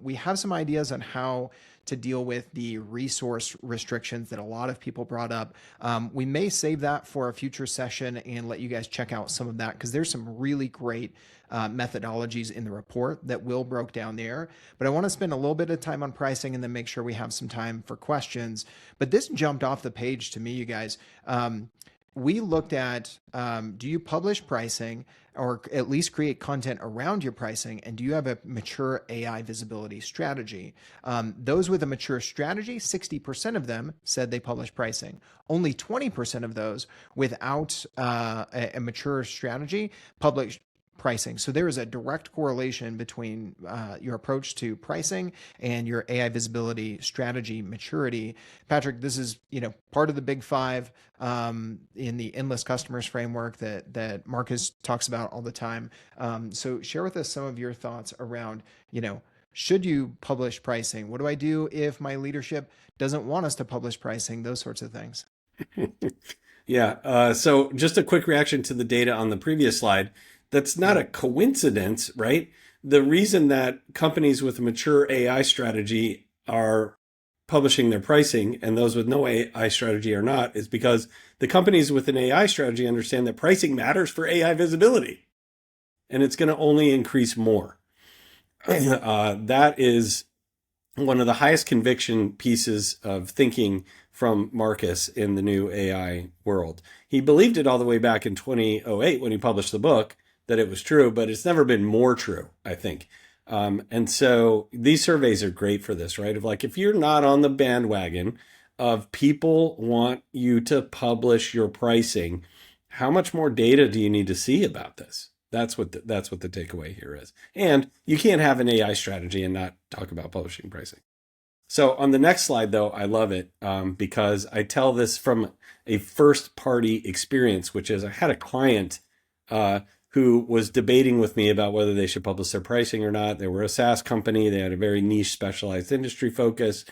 We have some ideas on how to deal with the resource restrictions that a lot of people brought up. We may save that for a future session and let you guys check out some of that because there's some really great methodologies in the report that Will broke down there. But I want to spend a little bit of time on pricing and then make sure we have some time for questions. But this jumped off the page to me, you guys. We looked at do you publish pricing or at least create content around your pricing? And do you have a mature AI visibility strategy? Those with a mature strategy, 60% of them said they publish pricing. Only 20% of those without a mature strategy publish pricing. So there is a direct correlation between your approach to pricing and your AI visibility strategy maturity. Patrick, this is part of the big five in the endless customers framework that Marcus talks about all the time. So share with us some of your thoughts around Should you publish pricing? What do I do if my leadership doesn't want us to publish pricing? Those sorts of things. Yeah. So just a quick reaction to the data on the previous slide. That's not a coincidence, right? The reason that companies with a mature AI strategy are publishing their pricing and those with no AI strategy are not is because the companies with an AI strategy understand that pricing matters for AI visibility, and it's going to only increase more. That is one of the highest conviction pieces of thinking from Marcus in the new AI world. He believed it all the way back in 2008 when he published the book that it was true, but it's never been more true, I think. And so these surveys are great for this, right? Of like, if you're not on the bandwagon of people want you to publish your pricing, how much more data do you need to see about this? That's what the takeaway here is. And you can't have an AI strategy and not talk about publishing pricing. So on the next slide, though, I love it because I tell this from a first party experience, which is I had a client who was debating with me about whether they should publish their pricing or not. They were a SaaS company. They had a very niche specialized industry focus.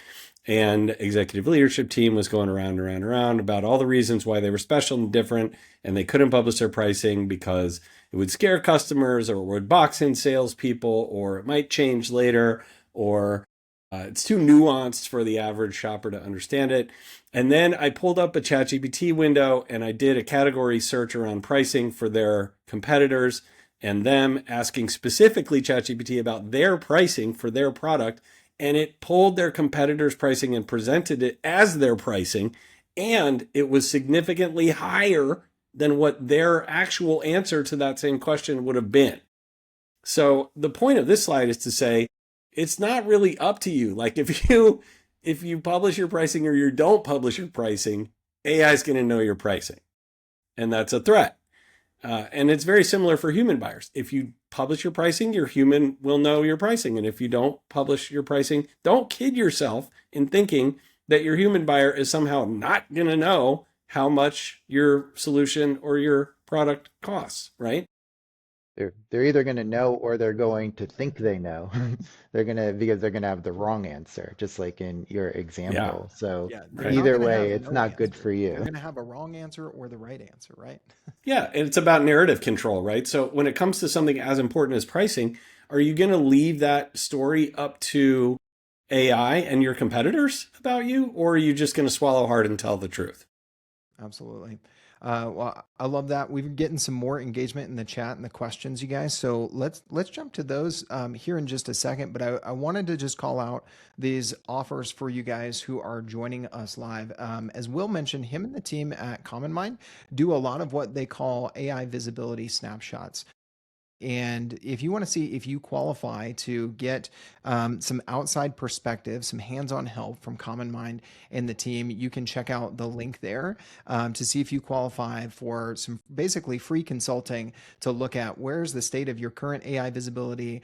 And executive leadership team was going around and around about all the reasons why they were special and different. And they couldn't publish their pricing because it would scare customers or it would box in salespeople, or it might change later, or it's too nuanced for the average shopper to understand it. And then I pulled up a ChatGPT window and I did a category search around pricing for their competitors and them asking specifically ChatGPT about their pricing for their product. And it pulled their competitors' pricing and presented it as their pricing. And it was significantly higher than what their actual answer to that same question would have been. So the point of this slide is to say, it's not really up to you. Like if you publish your pricing or you don't publish your pricing, AI is going to know your pricing. And that's a threat. And it's very similar for human buyers. If you publish your pricing, your human will know your pricing. And if you don't publish your pricing, don't kid yourself in thinking that your human buyer is somehow not going to know how much your solution or your product costs, right? They're either going to know or they're going to think they know. Because they're going to have the wrong answer, just like in your example. So They're not either going to way, have it's no not good answer. for you. They're going to have a wrong answer or the right answer, right? Yeah, and it's about narrative control, right? So when it comes to something as important as pricing, are you going to leave that story up to AI and your competitors about you, or are you just going to swallow hard and tell the truth? Absolutely. Well, I love that. We've been getting some more engagement in the chat and the questions, you guys. So let's jump to those here in just a second. But I wanted to just call out these offers for you guys who are joining us live. As Will mentioned, him and the team at CommonMind do a lot of what they call AI visibility snapshots. And if you want to see if you qualify to get some outside perspective, some hands-on help from CommonMind and the team, you can check out the link there to see if you qualify for some basically free consulting to look at where's the state of your current AI visibility,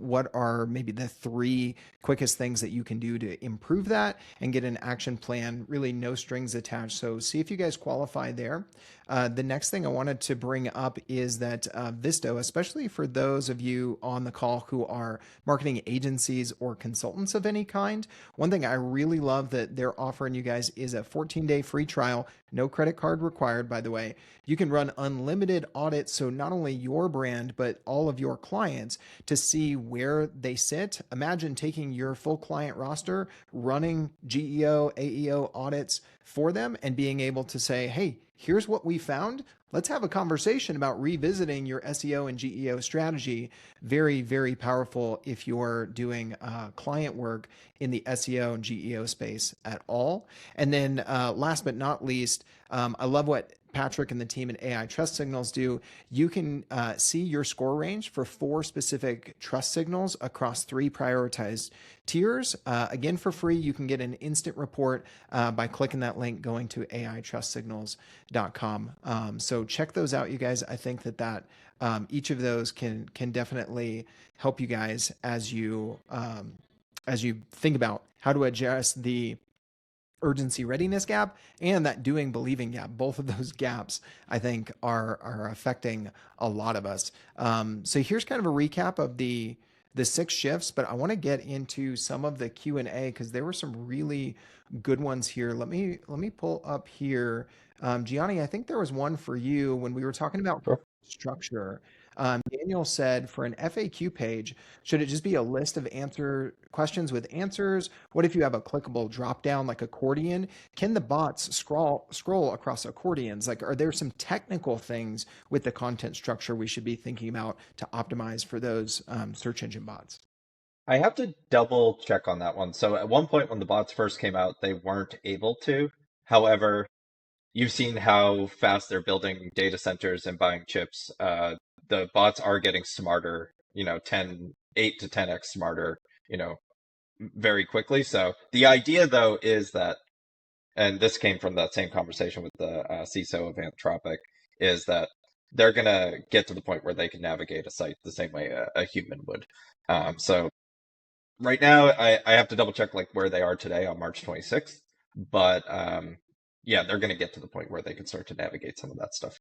what are maybe the 3 quickest things that you can do to improve that and get an action plan, really no strings attached. So see if you guys qualify there. The next thing I wanted to bring up is that Visto, especially for those of you on the call who are marketing agencies or consultants of any kind, one thing I really love that they're offering you guys is a 14-day free trial, no credit card required, by the way. You can run unlimited audits, so not only your brand, but all of your clients to see where they sit. Imagine taking your full client roster, running GEO, AEO audits for them, and being able to say, hey, here's what we found. Let's have a conversation about revisiting your SEO and GEO strategy. Very, very powerful if you're doing client work in the SEO and GEO space at all. And then last but not least, I love what Patrick and the team at AI Trust Signals do. You can see your score range for 4 specific trust signals across 3 prioritized tiers. Again, for free, you can get an instant report by clicking that link going to aitrustsignals.com. So check those out, you guys. I think that each of those can definitely help you guys as you think about how to address the urgency readiness gap and that doing believing gap. Both of those gaps, I think, are affecting a lot of us. So here's kind of a recap of the the 6 shifts, but I want to get into some of the Q&A because there were some really good ones here. Let me pull up here. Gianni, I think there was one for you when we were talking about Sure. structure. Daniel said for an FAQ page, should it just be a list of answer questions with answers? What if you have a clickable drop down like accordion? Can the bots scroll across accordions? Like, are there some technical things with the content structure we should be thinking about to optimize for those search engine bots? I have to double check on that one. So at one point when the bots first came out, they weren't able to. However, you've seen how fast they're building data centers and buying chips. The bots are getting smarter, 8 to 10x smarter, very quickly. So the idea, though, is that, and this came from that same conversation with the CISO of Anthropic, is that they're going to get to the point where they can navigate a site the same way a human would. So right now, I have to double check like where they are today on March 26th, but yeah, they're going to get to the point where they can start to navigate some of that stuff.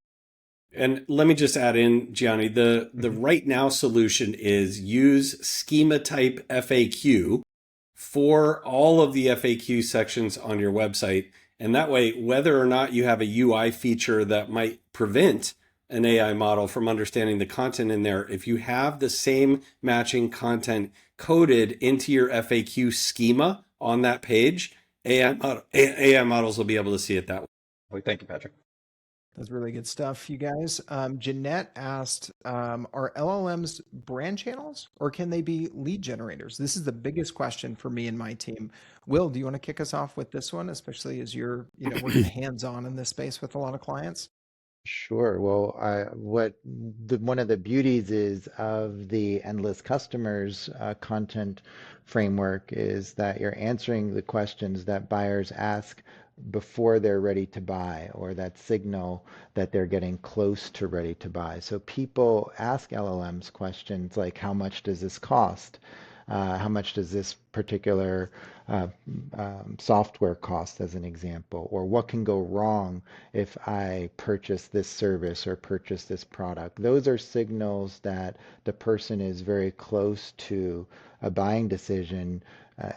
And let me just add in, Gianni, the right now solution is use schema type FAQ for all of the FAQ sections on your website. And that way, whether or not you have a UI feature that might prevent an AI model from understanding the content in there, if you have the same matching content coded into your FAQ schema on that page, AI models will be able to see it that way. Well, thank you, Patrick. That's really good stuff, you guys. Jeanette asked, are LLMs brand channels or can they be lead generators? This is the biggest question for me and my team. Will, do you want to kick us off with this one, especially as you're, working hands-on in this space with a lot of clients? Sure. Well, one of the beauties is of the endless customers content framework is that you're answering the questions that buyers ask before they're ready to buy, or that signal that they're getting close to ready to buy. So people ask LLMs questions like, how much does this cost? How much does this particular uh, software cost, as an example? Or what can go wrong if I purchase this service or purchase this product? Those are signals that the person is very close to a buying decision,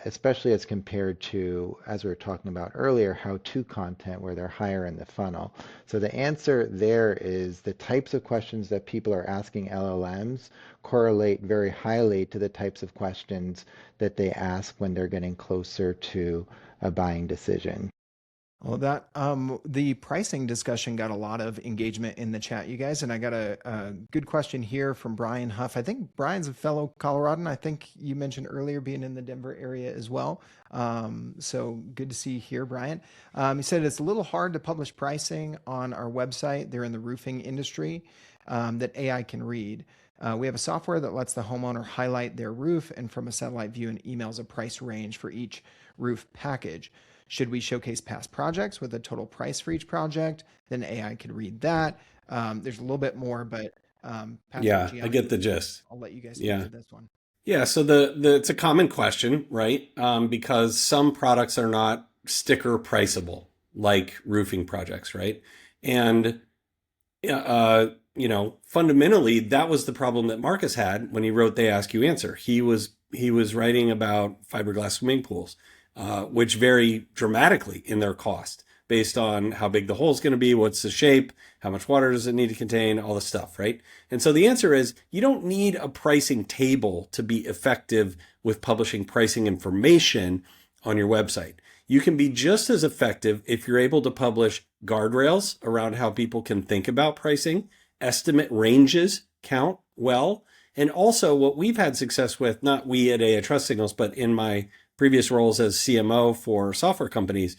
especially as compared to, as we were talking about earlier, how-to content where they're higher in the funnel. So the answer there is the types of questions that people are asking LLMs correlate very highly to the types of questions that they ask when they're getting closer to a buying decision. Well, that the pricing discussion got a lot of engagement in the chat, you guys, and I got a good question here from Brian Huff. I think Brian's a fellow Coloradan. I think you mentioned earlier being in the Denver area as well. So good to see you here, Brian. He said it's a little hard to publish pricing on our website. They're in the roofing industry that AI can read. We have a software that lets the homeowner highlight their roof and from a satellite view and emails a price range for each roof package. Should we showcase past projects with a total price for each project? Then AI could read that. There's a little bit more, but Patrick, Yeah, I Gianni, get the gist. I'll let you guys speak Yeah. to this one. Yeah, so it's a common question, right? Because some products are not sticker priceable, like roofing projects, right? And fundamentally, that was the problem that Marcus had when he wrote "They Ask You Answer." He was writing about fiberglass swimming pools, which vary dramatically in their cost based on how big the hole is going to be, what's the shape, how much water does it need to contain, all this stuff, right? And so the answer is you don't need a pricing table to be effective with publishing pricing information on your website. You can be just as effective if you're able to publish guardrails around how people can think about pricing, estimate ranges count well, and also what we've had success with, not we at AI Trust Signals, but in my previous roles as CMO for software companies,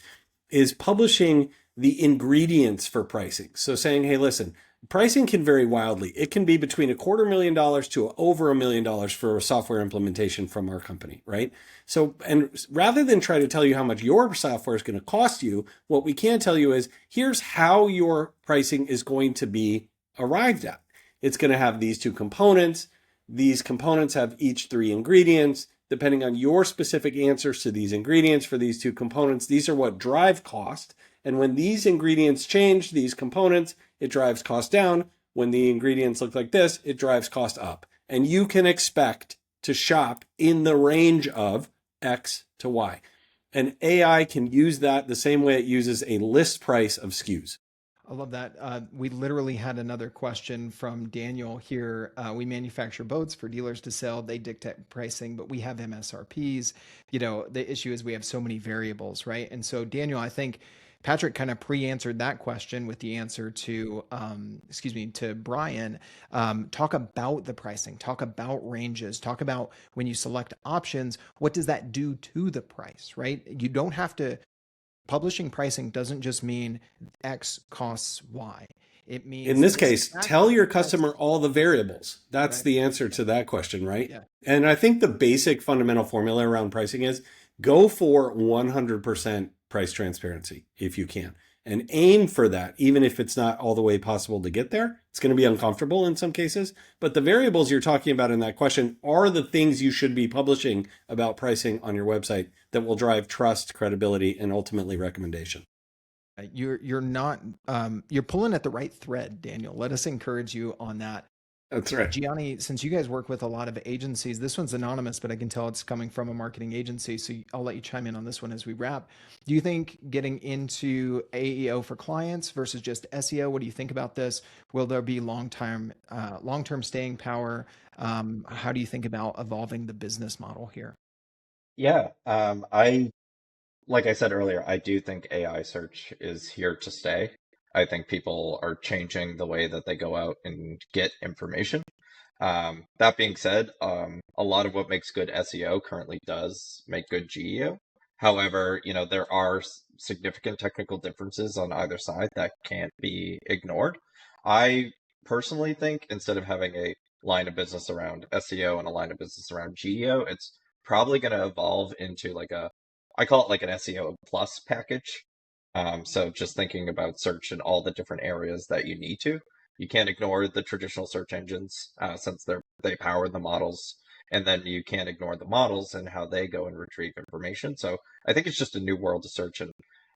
is publishing the ingredients for pricing. So saying, hey, listen, pricing can vary wildly. It can be between $250,000 to over $1 million for a software implementation from our company, right? So, and rather than try to tell you how much your software is going to cost you, what we can tell you is here's how your pricing is going to be arrived at. It's going to have these two components. These components have each 3 ingredients. Depending on your specific answers to these ingredients for these 2 components, these are what drive cost. And when these ingredients change, these components, it drives cost down. When the ingredients look like this, it drives cost up. And you can expect to shop in the range of X to Y. And AI can use that the same way it uses a list price of SKUs. I love that. We literally had another question from Daniel here. We manufacture boats for dealers to sell. They dictate pricing, but we have MSRPs. The issue is we have so many variables, right? And so, Daniel, I think Patrick kind of pre-answered that question with the answer to, to Brian. Talk about the pricing, talk about ranges, talk about when you select options, what does that do to the price, right? You don't have to. Publishing pricing doesn't just mean X costs Y. It means in this case, tell your customer all the variables. That's right. The answer to that question, right? Yeah. And I think the basic fundamental formula around pricing is go for 100% price transparency if you can, and aim for that, even if it's not all the way possible to get there. It's going to be uncomfortable in some cases, but the variables you're talking about in that question are the things you should be publishing about pricing on your website that will drive trust, credibility, and ultimately recommendation. You're not you're pulling at the right thread, Daniel. Let us encourage you on that. That's right. Gianni, since you guys work with a lot of agencies, this one's anonymous, but I can tell it's coming from a marketing agency. So I'll let you chime in on this one as we wrap. Do you think getting into AEO for clients versus just SEO? What do you think about this? Will there be long-term staying power? How do you think about evolving the business model here? Yeah, like I said earlier, I do think AI search is here to stay. I think people are changing the way that they go out and get information. That being said, a lot of what makes good SEO currently does make good GEO. However, there are significant technical differences on either side that can't be ignored. I personally think instead of having a line of business around SEO and a line of business around GEO, it's probably going to evolve into I call it like an SEO plus package. So just thinking about search in all the different areas that you need to. You can't ignore the traditional search engines since they power the models, and then you can't ignore the models and how they go and retrieve information. So I think it's just a new world of search, and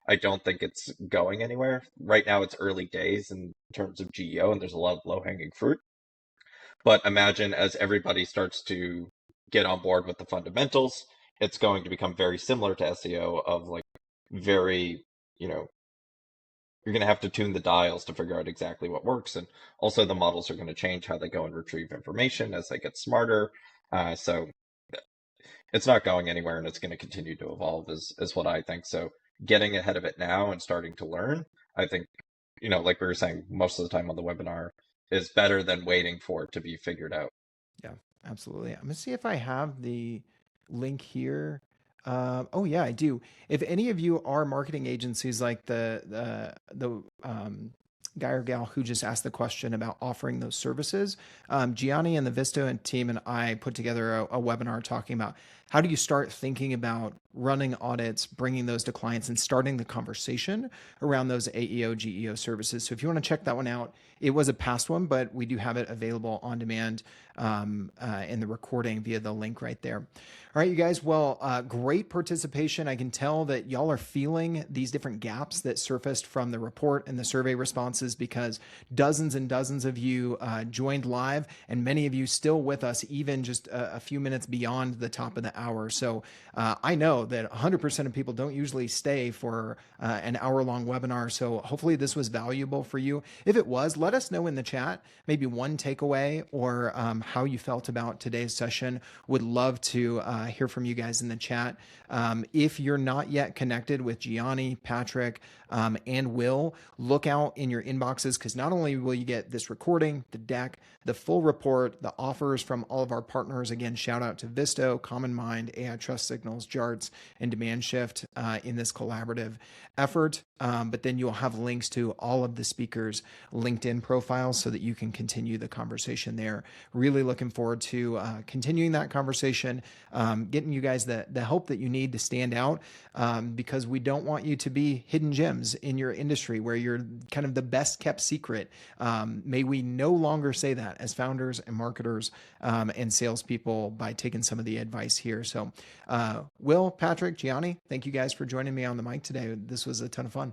I don't think it's going anywhere. Right now, it's early days in terms of GEO, and there's a lot of low-hanging fruit. But imagine as everybody starts to get on board with the fundamentals, it's going to become very similar to SEO of very, you're going to have to tune the dials to figure out exactly what works. And also the models are going to change how they go and retrieve information as they get smarter. So it's not going anywhere, and it's going to continue to evolve is what I think. So getting ahead of it now and starting to learn, I think, like we were saying most of the time on the webinar, is better than waiting for it to be figured out. Yeah, absolutely. I'm gonna see if I have the link here. Oh yeah, I do. If any of you are marketing agencies like the guy or gal who just asked the question about offering those services, Gianni and the Visto and team and I put together a webinar talking about how do you start thinking about running audits, bringing those to clients, and starting the conversation around those AEO, GEO services. So if you want to check that one out, it was a past one, but we do have it available on demand in the recording via the link right there. All right, you guys. Well, great participation. I can tell that y'all are feeling these different gaps that surfaced from the report and the survey responses because dozens and dozens of you joined live, and many of you still with us, even just a few minutes beyond the top of the hour. So I know that 100% of people don't usually stay for an hour-long webinar. So hopefully this was valuable for you. If it was, let us know in the chat, maybe one takeaway or how you felt about today's session. Would love to hear from you guys in the chat. If you're not yet connected with Gianni, Patrick, and Will, look out in your inboxes because not only will you get this recording, the deck, the full report, the offers from all of our partners. Again, shout out to Visto, CommonMind, AI Trust Signals, Jarts, and Demand Shift in this collaborative effort. But then you'll have links to all of the speakers' LinkedIn profiles so that you can continue the conversation there. Really looking forward to continuing that conversation, getting you guys the help that you need to stand out because we don't want you to be hidden gems in your industry where you're kind of the best kept secret. May we no longer say that as founders and marketers and salespeople by taking some of the advice here. So Will, Patrick, Gianni, thank you guys for joining me on the mic today. This was a ton of fun.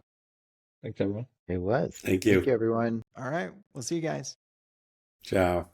Thanks, everyone. It was. Thank you. Thank you, everyone. All right. We'll see you guys. Ciao.